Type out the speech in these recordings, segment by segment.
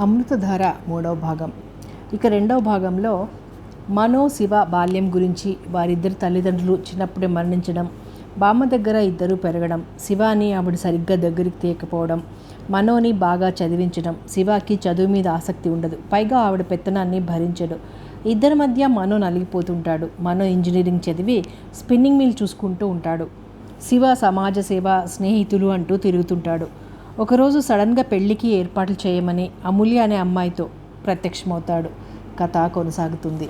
అమృతధార మూడవ భాగం. ఇక రెండవ భాగంలో మనో శివ బాల్యం గురించి, వారిద్దరి తల్లిదండ్రులు చిన్నప్పుడే మరణించడం, బామ్మ దగ్గర ఇద్దరు పెరగడం, శివాని ఆవిడ సరిగ్గా దగ్గరికి తీయకపోవడం, మనోని బాగా చదివించడం. శివాకి చదువు మీద ఆసక్తి ఉండదు, పైగా ఆవిడ పెత్తనాన్ని భరించడు. ఇద్దరి మధ్య మనో నలిగిపోతుంటాడు. మనో ఇంజనీరింగ్ చదివి స్పిన్నింగ్ మిల్ చూసుకుంటూ ఉంటాడు. శివ సమాజ సేవ, స్నేహితులు అంటూ తిరుగుతుంటాడు. ఒకరోజు సడన్గా పెళ్లికి ఏర్పాట్లు చేయమని అమూల్య అనే అమ్మాయితో ప్రత్యక్షమవుతాడు. కథ కొనసాగుతుంది.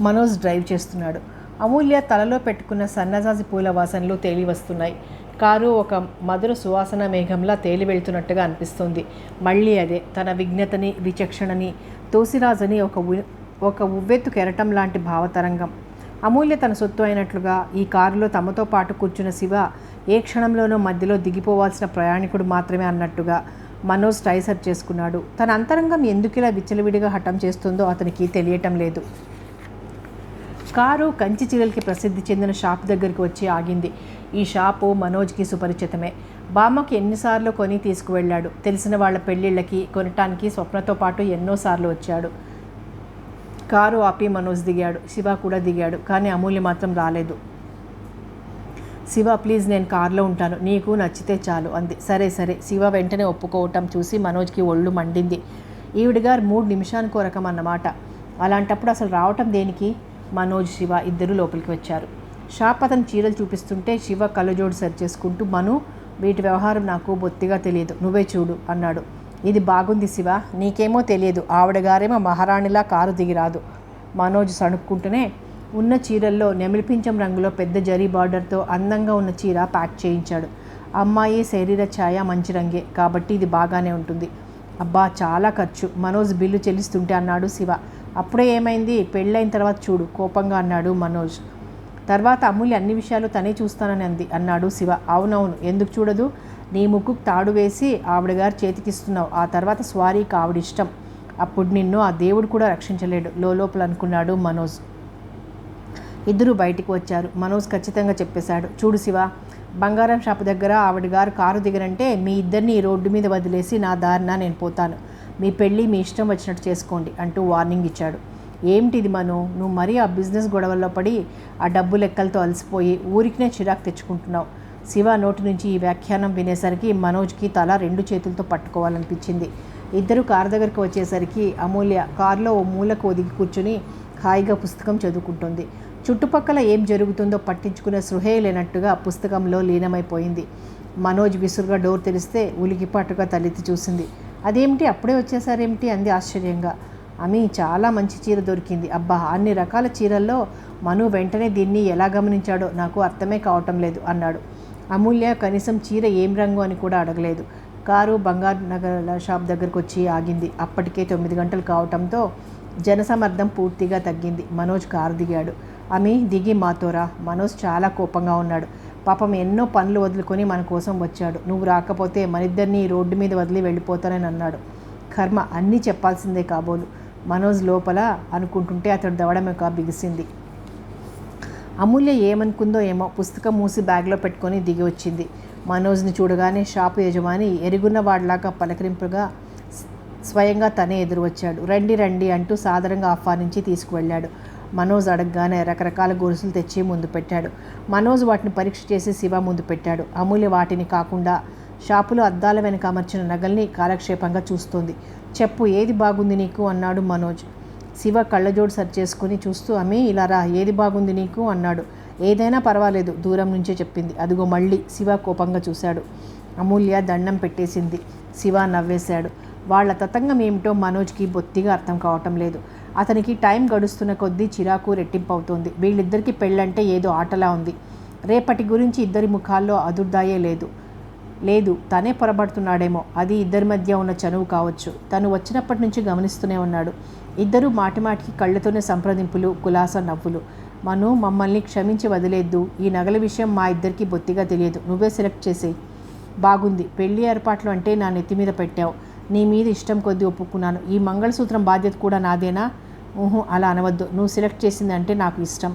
మనోజ్ డ్రైవ్ చేస్తున్నాడు. అమూల్య తలలో పెట్టుకున్న సన్నజాజి పూల వాసనలు తేలి వస్తున్నాయి. కారు ఒక మధుర సువాసన మేఘంలా తేలి వెళ్తున్నట్టుగా అనిపిస్తుంది. మళ్ళీ అదే తన విజ్ఞతని, విచక్షణని, తోసిరాజని ఒక ఉవ్వెత్తు కెరటం లాంటి భావతరంగం. అమూల్య తన సొత్తు అయినట్లుగా ఈ కారులో తమతో పాటు కూర్చున్న శివ ఏ క్షణంలోనో మధ్యలో దిగిపోవాల్సిన ప్రయాణికుడు మాత్రమే అన్నట్టుగా మనోజ్ టైసర్ చేసుకున్నాడు. తన అంతరంగం ఎందుకిలా విచ్చలవిడిగా హఠం చేస్తుందో అతనికి తెలియటం లేదు. కారు కంచి చీరలకి ప్రసిద్ధి చెందిన షాప్ దగ్గరికి వచ్చి ఆగింది. ఈ షాపు మనోజ్కి సుపరిచితమే. బామ్మకి ఎన్నిసార్లు కొని తీసుకువెళ్ళాడు. తెలిసిన వాళ్ళ పెళ్ళిళ్ళకి కొనటానికి స్వప్నతో పాటు ఎన్నోసార్లు వచ్చాడు. కారు ఆపి మనోజ్ దిగాడు. శివ కూడా దిగాడు. కానీ అమూల్య మాత్రం రాలేదు. శివ, ప్లీజ్, నేను కారులో ఉంటాను, నీకు నచ్చితే చాలు అంది. సరే సరే. శివ వెంటనే ఒప్పుకోవటం చూసి మనోజ్కి ఒళ్ళు మండింది. ఈవిడగారు 3 నిమిషానికి రకం అన్నమాట. అలాంటప్పుడు అసలు రావటం దేనికి? మనోజ్, శివ ఇద్దరు లోపలికి వచ్చారు. షాప్ అతను చీరలు చూపిస్తుంటే శివ కళ్ళజోడు సరి చేసుకుంటూ, మను, వీటి వ్యవహారం నాకు బొత్తిగా తెలియదు, నువ్వే చూడు అన్నాడు. ఇది బాగుంది శివ, నీకేమో తెలియదు, ఆవిడగారేమో మహారాణిలా కారు దిగిరాదు. మనోజ్ సణుక్కుంటూనే ఉన్న చీరల్లో నెమిలిపించం రంగులో పెద్ద జరీ బార్డర్తో అందంగా ఉన్న చీర ప్యాక్ చేయించాడు. అమ్మాయి శరీర ఛాయ మంచి రంగే కాబట్టి ఇది బాగానే ఉంటుంది. అబ్బా, చాలా ఖర్చు, మనోజ్ బిల్లు చెల్లిస్తుంటే అన్నాడు శివ. అప్పుడే ఏమైంది, పెళ్ళైన తర్వాత చూడు కోపంగా అన్నాడు మనోజ్. తర్వాత అమూల్య అన్ని విషయాలు తనే చూస్తానని అన్నాడు శివ. అవునవును, ఎందుకు చూడదు? నీ ముక్కుకు తాడు వేసి ఆవిడగారు చేతికిస్తున్నావు. ఆ తర్వాత స్వారీకి ఆవిడిష్టం. అప్పుడు నిన్ను ఆ దేవుడు కూడా రక్షించలేడు లోపల అనుకున్నాడు మనోజ్. ఇద్దరు బయటికి వచ్చారు. మనోజ్ ఖచ్చితంగా చెప్పేశాడు. చూడు శివ, బంగారం షాపు దగ్గర ఆవిడగారు కారు దిగరంటే మీ ఇద్దరిని ఈ రోడ్డు మీద వదిలేసి నా దారిన నేను పోతాను. మీ పెళ్ళి మీ ఇష్టం వచ్చినట్టు చేసుకోండి అంటూ వార్నింగ్ ఇచ్చాడు. ఏమిటిది మను, నువ్వు మరీ ఆ బిజినెస్ గొడవల్లో పడి ఆ డబ్బు లెక్కలతో అలసిపోయి ఊరికినే చిరాకు తెచ్చుకుంటున్నావు. శివ నోటి నుంచి ఈ వ్యాఖ్యానం వినేసరికి మనోజ్కి తల 2 చేతులతో పట్టుకోవాలనిపించింది. ఇద్దరు కారు దగ్గరికి వచ్చేసరికి అమూల్య కారులో ఓ మూలకు ఒదిగి కూర్చుని హాయిగా పుస్తకం చదువుకుంటుంది. చుట్టుపక్కల ఏం జరుగుతుందో పట్టించుకునే స్పృహే లేనట్టుగా పుస్తకంలో లీనమైపోయింది. మనోజ్ విసురుగా డోర్ తెరిస్తే ఉలికిపాటుగా తలెత్తి చూసింది. అదేమిటి, అప్పుడే వచ్చేసారేమిటి అంది ఆశ్చర్యంగా. అమి, చాలా మంచి చీర దొరికింది. అబ్బా, అన్ని రకాల చీరల్లో మను వెంటనే దీన్ని ఎలా గమనించాడో నాకు అర్థమే కావటం లేదు అన్నాడు. అమూల్య కనీసం చీర ఏం రంగు అని కూడా అడగలేదు. కారు బంగారు నగల షాప్ దగ్గరకు వచ్చి ఆగింది. అప్పటికే 9 గంటలు కావటంతో జనసమర్థం పూర్తిగా తగ్గింది. మనోజ్ కారు దిగాడు. అమి, దిగి మాతోరా. మనోజ్ చాలా కోపంగా ఉన్నాడు. పాపం ఎన్నో పనులు వదులుకొని మన కోసం వచ్చాడు. నువ్వు రాకపోతే మనిద్దరినీ రోడ్డు మీద వదిలి వెళ్ళిపోతానని అన్నాడు. కర్మ, అన్నీ చెప్పాల్సిందే కాబోలు. మనోజ్ లోపల అనుకుంటుంటే అతడు దవడమెక బిగిసింది. అమూల్య ఏమనుకుందో ఏమో పుస్తకం మూసి బ్యాగ్లో పెట్టుకొని దిగి వచ్చింది. మనోజ్ని చూడగానే షాపు యజమాని ఎరుగున్న వాడిలాగా పలకరింపుగా స్వయంగా తనే ఎదురు వచ్చాడు. రండి రండి అంటూ సాదరంగా ఆహ్వానించి తీసుకువెళ్ళాడు. మనోజ్ అడగగానే రకరకాల గొలుసులు తెచ్చి ముందు పెట్టాడు. మనోజ్ వాటిని పరీక్ష చేసి శివ ముందు పెట్టాడు. అమూల్య వాటిని కాకుండా షాపులో అద్దాల వెనక అమర్చిన నగల్ని కాలక్షేపంగా చూస్తోంది. చెప్పు, ఏది బాగుంది నీకు అన్నాడు మనోజ్. శివ కళ్ళజోడు సరి చేసుకుని చూస్తూ, అమ్మి ఇలా రా, ఏది బాగుంది నీకు అన్నాడు. ఏదైనా పర్వాలేదు, దూరం నుంచే చెప్పింది. అదిగో మళ్ళీ శివ కోపంగా చూశాడు. అమూల్య దండం పెట్టేసింది. శివ నవ్వేశాడు. వాళ్ళ తతంగం ఏమిటో మనోజ్కి బొత్తిగా అర్థం కావటం లేదు. అతనికి టైం గడుస్తున్న కొద్దీ చిరాకు రెట్టింపు అవుతోంది. వీళ్ళిద్దరికీ పెళ్ళంటే ఏదో ఆటలా ఉంది. రేపటి గురించి ఇద్దరి ముఖాల్లో అదుర్దాయే లేదు తనే పొరబడుతున్నాడేమో. అది ఇద్దరి మధ్య ఉన్న చనువు కావచ్చు. తను వచ్చినప్పటి నుంచి గమనిస్తూనే ఉన్నాడు. ఇద్దరూ మాటిమాటికి కళ్ళతోనే సంప్రదింపులు, కులాస నవ్వులు. మను, మమ్మల్ని క్షమించి వదిలేద్దు. ఈ నగల విషయం మా ఇద్దరికి బొత్తిగా తెలియదు. నువ్వే సెలెక్ట్ చేసేయి. బాగుంది, పెళ్లి ఏర్పాట్లు అంటే నా నెత్తి మీద పెట్టావు. నీ మీద ఇష్టం కొద్దీ ఒప్పుకున్నాను. ఈ మంగళసూత్రం బాధ్యత కూడా నాదేనా? అలా అనవద్దు. నువ్వు సెలెక్ట్ చేసిందంటే నాకు ఇష్టం.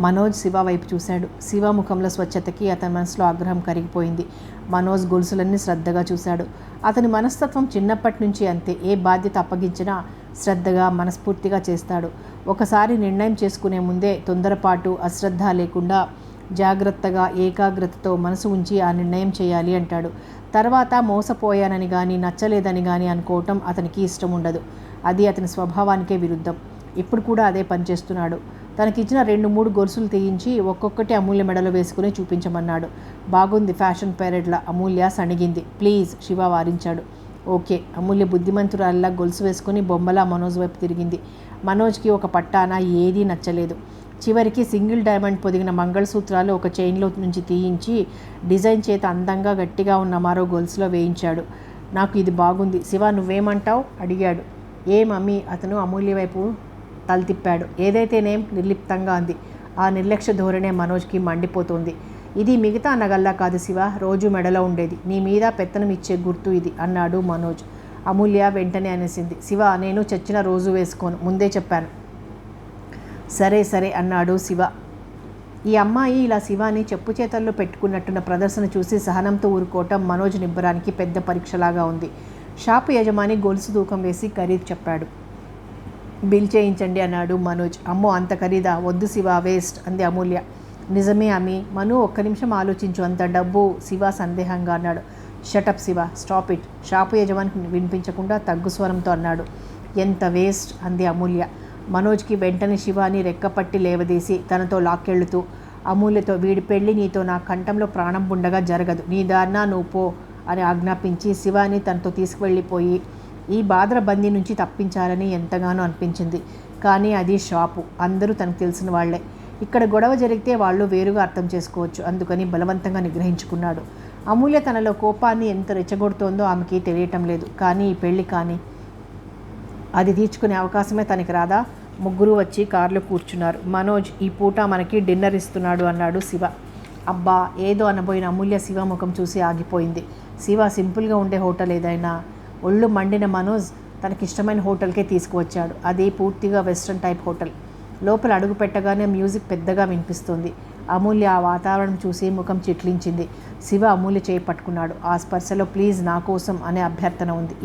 మనోజ్ శివ వైపు చూశాడు. శివ ముఖంలో స్వచ్ఛతకి అతని మనసులో ఆగ్రహం కరిగిపోయింది. మనోజ్ గొలుసులన్నీ శ్రద్ధగా చూశాడు. అతని మనస్తత్వం చిన్నప్పటి నుంచి అంతే. ఏ బాధ్యత అప్పగించినా శ్రద్ధగా మనస్ఫూర్తిగా చేస్తాడు. ఒకసారి నిర్ణయం చేసుకునే ముందే తొందరపాటు అశ్రద్ధ లేకుండా జాగ్రత్తగా ఏకాగ్రతతో మనసు ఉంచి ఆ నిర్ణయం చేయాలి అంటాడు. తర్వాత మోసపోయానని కానీ నచ్చలేదని కానీ అనుకోవటం అతనికి ఇష్టం ఉండదు. అది అతని స్వభావానికే విరుద్ధం. ఇప్పుడు కూడా అదే పనిచేస్తున్నాడు. తనకిచ్చిన 2-3 గొలుసులు తీయించి ఒక్కొక్కటి అమూల్య మెడలో వేసుకుని చూపించమన్నాడు. బాగుంది, ఫ్యాషన్ పెరేడ్లా. అమూల్య సణిగింది. ప్లీజ్, శివ వారించాడు. ఓకే. అమూల్య బుద్ధిమంతురాల్లా గొలుసు వేసుకుని బొమ్మలా మనోజ్ వైపు తిరిగింది. మనోజ్కి ఒక పట్టాన ఏదీ నచ్చలేదు. చివరికి సింగిల్ డైమండ్ పొదిగిన మంగళసూత్రాలు ఒక చైన్లో నుంచి తీయించి డిజైన్ చేత అందంగా గట్టిగా ఉన్న మరో గొలుసులో వేయించాడు. నాకు ఇది బాగుంది. శివ, నువ్వేమంటావు అడిగాడు. ఏ మమ్మీ? అతను అమూల్య వైపు తల తిప్పాడు. ఏదైతేనేం, నిర్లిప్తంగా అంది. ఆ నిర్లక్ష్య ధోరణే మనోజ్కి మండిపోతోంది. ఇది మిగతా నగల్లా కాదు శివ, రోజు మెడలో ఉండేది. నీ మీద పెత్తనం ఇచ్చే గుర్తు ఇది అన్నాడు మనోజ్. అమూల్య వెంటనే అనేసింది. శివ, నేను చచ్చిన రోజు వేసుకోను, ముందే చెప్పాను. సరే సరే అన్నాడు శివ. ఈ అమ్మాయి ఇలా శివాని చెప్పు చేతల్లో పెట్టుకున్నట్టున్న ప్రదర్శన చూసి సహనంతో ఊరుకోవటం మనోజ్ నిబ్బరానికి పెద్ద పరీక్షలాగా ఉంది. షాపు యజమాని గొలుసు తూకం వేసి ఖరీదు చెప్పాడు. బిల్ చేయించండి అన్నాడు మనోజ్. అమ్మో, అంత ఖరీదా? వద్దు శివ, వేస్ట్ అంది అమూల్య. నిజమే అమ్మి. మను, ఒక్క నిమిషం ఆలోచించు. అంత డబ్బు? శివ సందేహంగా అన్నాడు. Shut up Shiva, stop it. Shop యజమానికి వినిపించకుండా తగ్గు స్వరంతో అన్నాడు. ఎంత వేస్ట్ అంది అమూల్య. మనోజ్కి వెంటనే శివాని రెక్కపట్టి లేవదీసి తనతో లాక్కెళ్తూ, అమూల్యతో, వీడి పెళ్ళి నీతో నా కంఠంలో ప్రాణం ఉండగా జరగదు, నీ దారినా నువ్వు పో అని ఆజ్ఞాపించి శివాని తనతో తీసుకువెళ్ళిపోయి ఈ బాధర బందీ నుంచి తప్పించాలని ఎంతగానో అనిపించింది. కానీ అది షాపు, అందరూ తనకు తెలిసిన వాళ్లే. ఇక్కడ గొడవ జరిగితే వాళ్ళు వేరుగా అర్థం చేసుకోవచ్చు. అందుకని బలవంతంగా నిగ్రహించుకున్నాడు. అమూల్య తనలో కోపాన్ని ఎంత రెచ్చగొడుతోందో ఆమెకి తెలియటం లేదు. కానీ ఈ పెళ్ళి కానీ అది తీర్చుకునే అవకాశమే తనకి రాదా? ముగ్గురు వచ్చి కారులో కూర్చున్నారు. మనోజ్, ఈ పూట మనకి డిన్నర్ ఇస్తున్నాడు అన్నాడు శివ. అబ్బా, ఏదో అనబోయిన అమూల్య శివ ముఖం చూసి ఆగిపోయింది. శివ, సింపుల్గా ఉండే హోటల్ ఏదైనా? ఒళ్ళు మండిన మనోజ్ తనకిష్టమైన హోటల్కే తీసుకువచ్చాడు. అది పూర్తిగా వెస్ట్రన్ టైప్ హోటల్. లోపల అడుగు పెట్టగానే మ్యూజిక్ పెద్దగా వినిపిస్తుంది. అమూల్య ఆ వాతావరణం చూసి ముఖం చిట్లించింది. శివ అమూల్య చేయి పట్టుకున్నాడు. ఆ స్పర్శలో ప్లీజ్ నా కోసం అనే అభ్యర్థన ఉంది.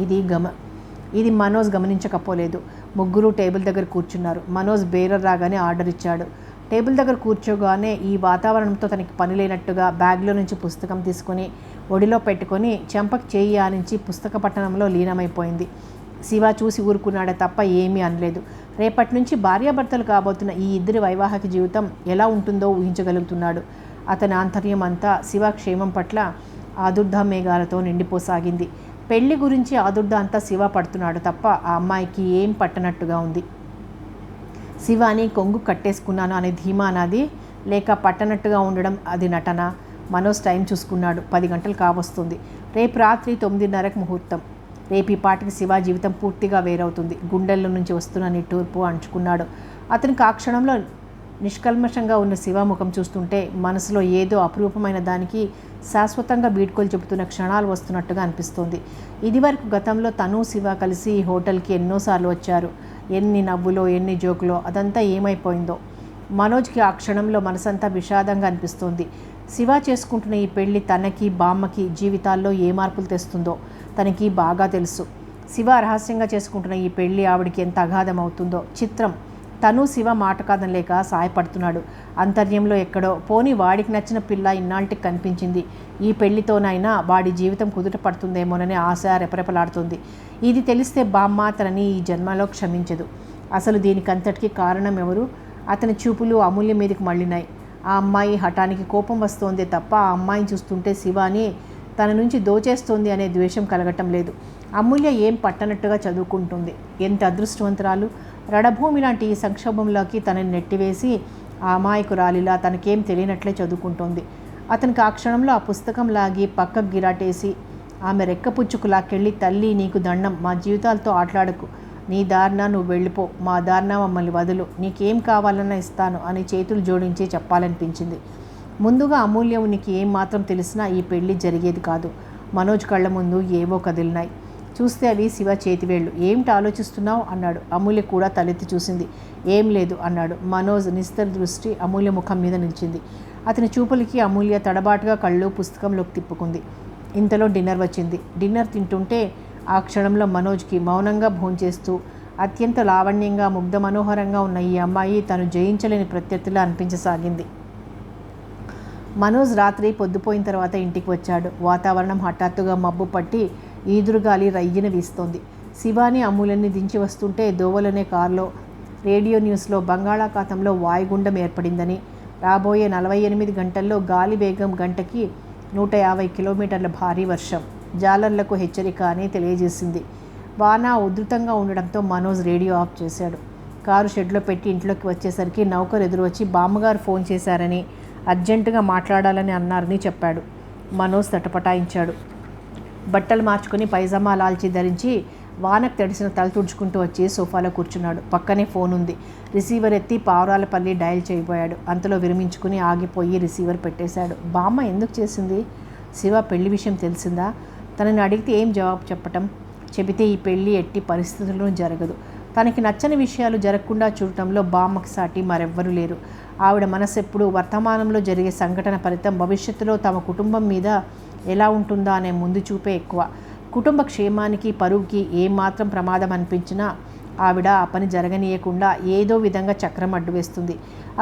ఇది మనోజ్ గమనించకపోలేదు. ముగ్గురు టేబుల్ దగ్గర కూర్చున్నారు. మనోజ్ బేరర్ రాగానే ఆర్డర్ ఇచ్చాడు. టేబుల్ దగ్గర కూర్చోగానే ఈ వాతావరణంతో తనకి పని లేనట్టుగా బ్యాగ్లో నుంచి పుస్తకం తీసుకొని ఒడిలో పెట్టుకొని చెంపకి చేయి ఆనించి పుస్తక పఠనంలో లీనమైపోయింది. శివ చూసి ఊరుకున్నాడే తప్ప ఏమీ అనలేదు. రేపటి నుంచి భార్యాభర్తలు కాబోతున్న ఈ ఇద్దరి వైవాహిక జీవితం ఎలా ఉంటుందో ఊహించగలుగుతున్నాడు. అతని ఆంతర్యం అంతా శివ క్షేమం పట్ల ఆదుర్ధ మేఘాలతో నిండిపోసాగింది. పెళ్లి గురించి ఆదుర్ధ అంతా శివ పడుతున్నాడు తప్ప ఆ అమ్మాయికి ఏం పట్టనట్టుగా ఉంది. శివాని కొంగు కట్టేసుకున్నాను అనే ధీమా నాది, లేక పట్టనట్టుగా ఉండడం అది నటన? మనోజ్ టైం చూసుకున్నాడు. 10 గంటలు కావస్తుంది. రేపు రాత్రి 9:30కి ముహూర్తం. రేపు ఈ పాటికి శివ జీవితం పూర్తిగా వేరవుతుంది. గుండెల్లో నుంచి వస్తున్న నిట్టూర్పు అంచుకున్నాడు. అతనికి ఆ క్షణంలో నిష్కల్మషంగా ఉన్న శివ ముఖం చూస్తుంటే మనసులో ఏదో అపురూపమైన దానికి శాశ్వతంగా బీడ్కోలు చెబుతున్న క్షణాలు వస్తున్నట్టుగా అనిపిస్తోంది. ఇదివరకు గతంలో తను శివ కలిసి ఈ హోటల్కి ఎన్నోసార్లు వచ్చారు. ఎన్ని నవ్వులో, ఎన్ని జోకులో, అదంతా ఏమైపోయిందో. మనోజ్కి ఆ క్షణంలో మనసంతా విషాదంగా అనిపిస్తోంది. శివ చేసుకుంటున్న ఈ పెళ్లి తనకి బామ్మకి జీవితాల్లో ఏ మార్పులు తెస్తుందో తనకి బాగా తెలుసు. శివ రహస్యంగా చేసుకుంటున్న ఈ పెళ్లి ఆవిడికి ఎంత అగాధం అవుతుందో. చిత్రం, తను శివ మాట కాదనలేక సాయపడుతున్నాడు. అంతర్యంలో ఎక్కడో పోనీ వాడికి నచ్చిన పిల్ల ఇన్నాళ్ళకి కనిపించింది. ఈ పెళ్లితోనైనా వాడి జీవితం కుదుట పడుతుందేమోనని ఆశ రెపరెపలాడుతుంది. ఇది తెలిస్తే బామ్మ తనని ఈ జన్మలో క్షమించదు. అసలు దీనికంతటికి కారణం ఎవరు? అతని చూపులు అమూల్య మీదకి మళ్ళినాయి. ఆ అమ్మాయి హఠానికి కోపం వస్తోందే తప్ప ఆ అమ్మాయిని చూస్తుంటే శివాని తన నుంచి దోచేస్తోంది అనే ద్వేషం కలగటం లేదు. అమూల్య ఏం పట్టనట్టుగా చదువుకుంటుంది. ఎంత అదృష్టవంతురాలు! రణభూమి లాంటి ఈ సంక్షోభంలోకి తనని నెట్టివేసి ఆ అమాయకురాలిలా తనకేం తెలియనట్లే చదువుకుంటోంది. అతనికి ఆ క్షణంలో ఆ పుస్తకం లాగి పక్కకు గిరాటేసి ఆమె రెక్కపుచ్చుకు లాక్కెళ్ళి, తల్లి నీకు దండం, మా జీవితాలతో ఆటలాడకు, నీ దారిన నువ్వు వెళ్ళిపో, మా దారిన మమ్మల్ని వదులు, నీకేం కావాలన్నా ఇస్తాను అని చేతులు జోడించి చెప్పాలనిపించింది. ముందుగా అమూల్య ఉనికి ఏం మాత్రం తెలిసినా ఈ పెళ్లి జరిగేది కాదు. మనోజ్ కళ్ళ ముందు ఏవో కదిలినాయి. చూస్తే అవి శివ చేతివేళ్లు. ఏమిటి ఆలోచిస్తున్నావు అన్నాడు. అమూల్య కూడా తలెత్తి చూసింది. ఏం లేదు అన్నాడు. మనోజ్ నిస్తర దృష్టి అమూల్య ముఖం మీద నిలిచింది. అతని చూపులకి అమూల్య తడబాటుగా కళ్ళు పుస్తకంలోకి తిప్పుకుంది. ఇంతలో డిన్నర్ వచ్చింది. డిన్నర్ తింటుంటే ఆ క్షణంలో మనోజ్కి మౌనంగా భోంచేస్తూ అత్యంత లావణ్యంగా ముగ్ధ మనోహరంగా ఉన్న ఈ అమ్మాయి తను జయించలేని ప్రత్యర్థిలా అనిపించసాగింది. మనోజ్ రాత్రి పొద్దుపోయిన తర్వాత ఇంటికి వచ్చాడు. వాతావరణం హఠాత్తుగా మబ్బు పట్టి ఈదురుగాలి రయ్యిన వీస్తోంది. శివాని అమూల్యని దించి వస్తుంటే దోవలనే కారులో రేడియో న్యూస్లో బంగాళాఖాతంలో వాయుగుండం ఏర్పడిందని, రాబోయే 48 గంటల్లో గాలి వేగం గంటకి 150 కిలోమీటర్ల భారీ వర్షం, జాలర్లకు హెచ్చరిక అని తెలియజేసింది. వాన ఉధృతంగా ఉండడంతో మనోజ్ రేడియో ఆఫ్ చేశాడు. కారు షెడ్లో పెట్టి ఇంట్లోకి వచ్చేసరికి నౌకరు ఎదురు వచ్చి బామ్మగారు ఫోన్ చేశారని, అర్జెంటుగా మాట్లాడాలని అన్నారని చెప్పాడు. మనోజ్ తటపటాయించాడు. బట్టలు మార్చుకుని పైజామా లాల్చి ధరించి వానకు తడిసిన తల తుడుచుకుంటూ వచ్చి సోఫాలో కూర్చున్నాడు. పక్కనే ఫోన్ ఉంది. రిసీవర్ ఎత్తి పావురాలపల్లి డయల్ చేయబోయాడు. అంతలో విరమించుకుని ఆగిపోయి రిసీవర్ పెట్టేశాడు. బామ్మ ఎందుకు చేసింది? శివ పెళ్లి విషయం తెలిసిందా? తనని అడిగితే ఏం జవాబు చెప్పటం? చెబితే ఈ పెళ్లి ఎట్టి పరిస్థితుల్లోనూ జరగదు. తనకి నచ్చని విషయాలు జరగకుండా చూడటంలో బామ్మకి సాటి మరెవ్వరూ లేరు. ఆవిడ మనసు ఎప్పుడు వర్తమానంలో జరిగే సంఘటన ఫలితం భవిష్యత్తులో తమ కుటుంబం మీద ఎలా ఉంటుందో అనే ముందు చూపే ఎక్కువ. కుటుంబ క్షేమానికి పరువుకి ఏమాత్రం ప్రమాదం అనిపించినా ఆవిడ ఆ పని జరగనీయకుండా ఏదో విధంగా చక్రం అడ్డు వేస్తుంది.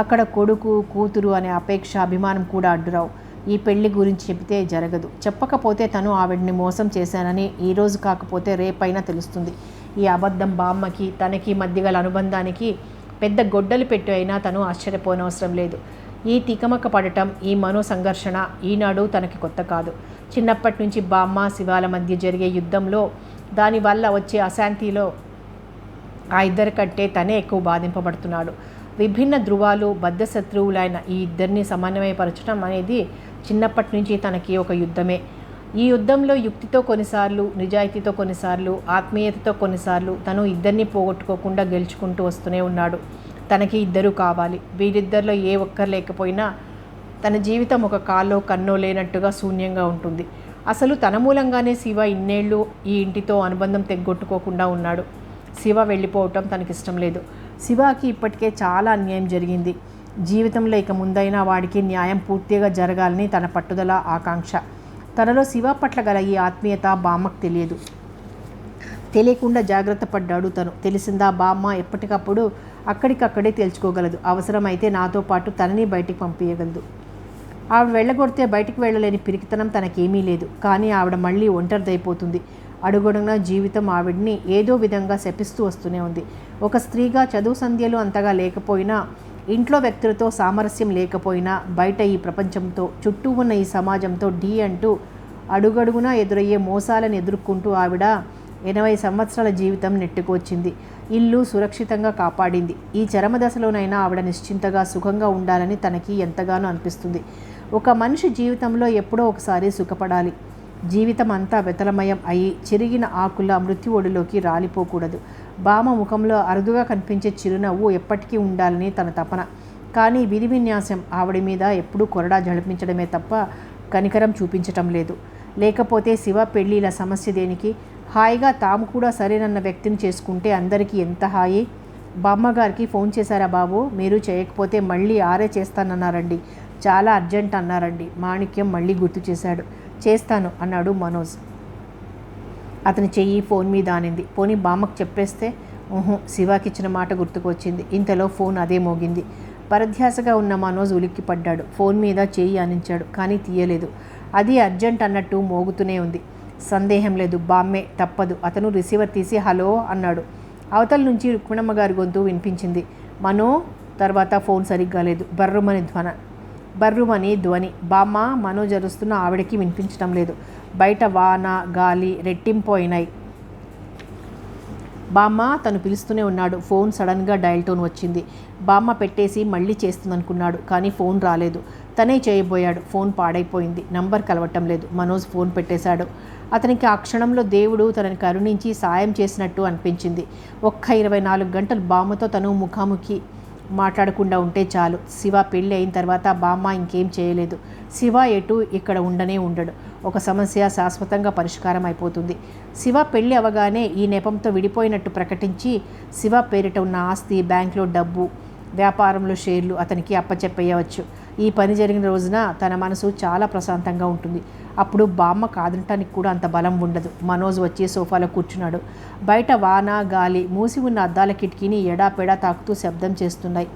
అక్కడ కొడుకు కూతురు అనే అపేక్ష అభిమానం కూడా అడ్డురావు. ఈ పెళ్లి గురించి చెబితే జరగదు. చెప్పకపోతే తను ఆవిడ్ని మోసం చేశానని ఈరోజు కాకపోతే రేపైనా తెలుస్తుంది. ఈ అబద్ధం బామ్మకి తనకి మధ్య గల అనుబంధానికి పెద్ద గొడ్డలు పెట్టి అయినా తను ఆశ్చర్యపోనవసరం లేదు. ఈ తికమక పడటం, ఈ మనో సంఘర్షణ ఈనాడు తనకి కొత్త కాదు. చిన్నప్పటి నుంచి బామ్మ శివాల మధ్య జరిగే యుద్ధంలో దానివల్ల వచ్చే అశాంతిలో ఆ ఇద్దరి కంటే తనే ఎక్కువ బాధింపబడుతున్నాడు. విభిన్న ధృవాలు బద్ధశత్రువులైన ఈ ఇద్దరిని సమన్వయపరచడం అనేది చిన్నప్పటి నుంచి తనకి ఒక యుద్ధమే. ఈ యుద్ధంలో యుక్తితో కొన్నిసార్లు, నిజాయితీతో కొన్నిసార్లు, ఆత్మీయతతో కొన్నిసార్లు తను ఇద్దరిని పోగొట్టుకోకుండా గెలుచుకుంటూ వస్తూనే ఉన్నాడు. తనకి ఇద్దరు కావాలి. వీరిద్దరిలో ఏ ఒక్కరు లేకపోయినా తన జీవితం ఒక కాల్లో కన్నో లేనట్టుగా శూన్యంగా ఉంటుంది. అసలు తన మూలంగానే శివ ఇన్నేళ్ళు ఈ ఇంటితో అనుబంధం తెగ్గొట్టుకోకుండా ఉన్నాడు. శివ వెళ్ళిపోవటం తనకిష్టం లేదు. శివకి ఇప్పటికే చాలా అన్యాయం జరిగింది. జీవితంలో ఇక ముందైనా వాడికి న్యాయం పూర్తిగా జరగాలని తన పట్టుదల, ఆకాంక్ష. తనలో శివ పట్ల గల ఈ ఆత్మీయత బామ్మకు తెలియదు. తెలియకుండా జాగ్రత్త పడ్డాడు తను. తెలిసిందా బామ్మ ఎప్పటికప్పుడు అక్కడికక్కడే తేల్చుకోగలదు. అవసరమైతే నాతో పాటు తనని బయటికి పంపించగలదు. ఆవిడ వెళ్ళగొడితే బయటికి వెళ్ళలేని పిరికితనం తనకేమీ లేదు. కానీ ఆవిడ మళ్ళీ ఒంటరిదైపోతుంది. అడుగడుగునా జీవితం ఆవిడ్ని ఏదో విధంగా శపిస్తూ వస్తూనే ఉంది. ఒక స్త్రీగా చదువు సంధ్యలు అంతగా లేకపోయినా, ఇంట్లో వ్యక్తులతో సామరస్యం లేకపోయినా, బయట ఈ ప్రపంచంతో, చుట్టూ ఉన్న ఈ సమాజంతో ఢీ అంటూ అడుగడుగునా ఎదురయ్యే మోసాలను ఎదుర్కొంటూ ఆవిడ 80 సంవత్సరాల జీవితం నెట్టుకొచ్చింది. ఇల్లు సురక్షితంగా కాపాడింది. ఈ చరమదశలోనైనా ఆవిడ నిశ్చింతగా సుఖంగా ఉండాలని తనకి ఎంతగానో అనిపిస్తుంది. ఒక మనిషి జీవితంలో ఎప్పుడో ఒకసారి సుఖపడాలి. జీవితం అంతా వెతలమయం అయి చిరిగిన ఆకుల మృత్యు ఒడిలోకి రాలిపోకూడదు. బామ ముఖంలో అరుదుగా కనిపించే చిరునవ్వు ఎప్పటికీ ఉండాలని తన తపన. కానీ విధి విన్యాసం ఆవిడ మీద ఎప్పుడూ కొరడా జడిపించడమే తప్ప కనికరం చూపించటం లేదు. లేకపోతే శివ పెళ్ళి ఇలా సమస్య దేనికి? హాయిగా తాము కూడా సరేనన్న వ్యక్తిని చేసుకుంటే అందరికీ ఎంత హాయి. బామ్మగారికి ఫోన్ చేశారా బాబు? మీరు చేయకపోతే మళ్ళీ ఆరే చేస్తానన్నారండి. చాలా అర్జెంట్ అన్నారండి. మాణిక్యం మళ్ళీ గుర్తు చేశాడు. చేస్తాను అన్నాడు మనోజ్. అతని చెయ్యి ఫోన్ మీద ఆనింది. పోనీ బామ్మకు చెప్పేస్తే? శివాకి ఇచ్చిన మాట గుర్తుకొచ్చింది. ఇంతలో ఫోన్ అదే మోగింది. పరధ్యాసగా ఉన్న మనోజ్ ఉలిక్కిపడ్డాడు. ఫోన్ మీద చెయ్యి ఆనించాడు. కానీ తీయలేదు. అది అర్జెంట్ అన్నట్టు మోగుతూనే ఉంది. సందేహం లేదు, బామ్మే, తప్పదు. అతను రిసీవర్ తీసి హలో అన్నాడు. అవతల నుంచి రుక్మిణమ్మ గారి గొంతు వినిపించింది. మనో. తర్వాత ఫోన్ సరిగ్గా లేదు. బర్రుమని ధ్వని. బామ్మ మనోజ్ అరుస్తున్న ఆవిడకి వినిపించడం లేదు. బయట వాన గాలి రెట్టింపోయినాయి. బామ్మ తను పిలుస్తూనే ఉన్నాడు. ఫోన్ సడన్గా డయల్ టోన్ వచ్చింది. బామ్మ పెట్టేసి మళ్ళీ చేస్తుందనుకున్నాడు. కానీ ఫోన్ రాలేదు. తనే చేయబోయాడు. ఫోన్ పాడైపోయింది. నంబర్ కలవటం లేదు. మనోజ్ ఫోన్ పెట్టేశాడు. అతనికి ఆ క్షణంలో దేవుడు తనని కరుణించి సాయం చేసినట్టు అనిపించింది. ఒక్క 24 గంటలు బామ్మతో తను ముఖాముఖి మాట్లాడకుండా ఉంటే చాలు. శివ పెళ్ళి అయిన తర్వాత బామ్మ ఇంకేం చేయలేదు. శివ ఎటు ఇక్కడ ఉండనే ఉండడు. ఒక సమస్య శాశ్వతంగా పరిష్కారం అయిపోతుంది. శివ పెళ్లి అవగానే ఈ నెపంతో విడిపోయినట్టు ప్రకటించి శివ పేరిట ఉన్న ఆస్తి, బ్యాంకులో డబ్బు, వ్యాపారంలో షేర్లు అతనికి అప్పచెప్పేయవచ్చు. ఈ పని జరిగిన రోజున తన మనసు చాలా ప్రశాంతంగా ఉంటుంది. అప్పుడు బామ్మ కాదనటానికి కూడా అంత బలం ఉండదు. మనోజ్ వచ్చి సోఫాలో కూర్చున్నాడు. బయట వాన, గాలి మూసి ఉన్న అద్దాల కిటికీని ఎడాపెడా తాకుతూ శబ్దం చేస్తున్నాయి.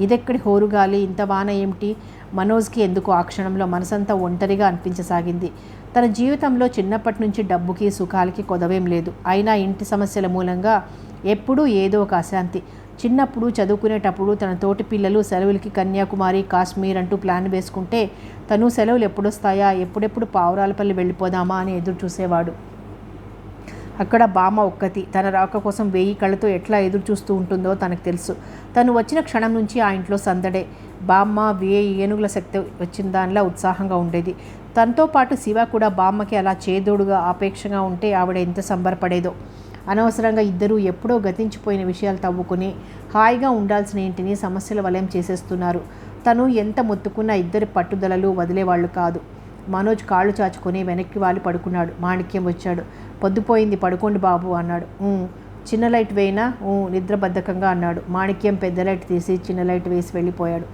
ఇదెక్కడి హోరుగాలి, ఇంత వాన ఏమిటి? మనోజ్కి ఎందుకు ఆ క్షణంలో మనసంతా ఒంటరిగా అనిపించసాగింది. తన జీవితంలో చిన్నప్పటి నుంచి డబ్బుకి, సుఖాలకి కొదవేం లేదు. అయినా ఇంటి సమస్యల మూలంగా ఎప్పుడూ ఏదో ఒక అశాంతి. చిన్నప్పుడు చదువుకునేటప్పుడు తన తోటి పిల్లలు సెలవులకి కన్యాకుమారి, కాశ్మీర్ అంటూ ప్లాన్ వేసుకుంటే తను సెలవులు ఎప్పుడొస్తాయా, ఎప్పుడెప్పుడు పావురాలపల్లి వెళ్ళిపోదామా అని ఎదురు చూసేవాడు. అక్కడ బామ్మ ఒక్కతి తన రాక కోసం 1000 కళ్ళతో ఎట్లా ఎదురు చూస్తూ ఉంటుందో తనకు తెలుసు. తను వచ్చిన క్షణం నుంచి ఆ ఇంట్లో సందడే. బామ్మ 1000 ఏనుగుల శక్తి వచ్చిన దానిలా ఉత్సాహంగా ఉండేది. తనతో పాటు శివ కూడా బామ్మకి అలా చేదోడుగా ఆపేక్షగా ఉంటే ఆవిడ ఎంత సంబరపడేదో. అనవసరంగా ఇద్దరూ ఎప్పుడో గతించిపోయిన విషయాలు తవ్వుకుని హాయిగా ఉండాల్సిన ఇంటిని సమస్యల వలయం చేసేస్తున్నారు. తను ఎంత మొత్తుకున్నా ఇద్దరి పట్టుదలలు వదిలేవాళ్ళు కాదు. మనోజ్ కాళ్ళు చాచుకొని వెనక్కి వాలి పడుకున్నాడు. మాణిక్యం వచ్చాడు. పొద్దుపోయింది, పడుకోండి బాబు అన్నాడు. చిన్న లైట్ వేయినా? నిద్రబద్ధకంగా అన్నాడు. మాణిక్యం పెద్ద లైట్ తీసి చిన్న లైట్ వేసి వెళ్ళిపోయాడు.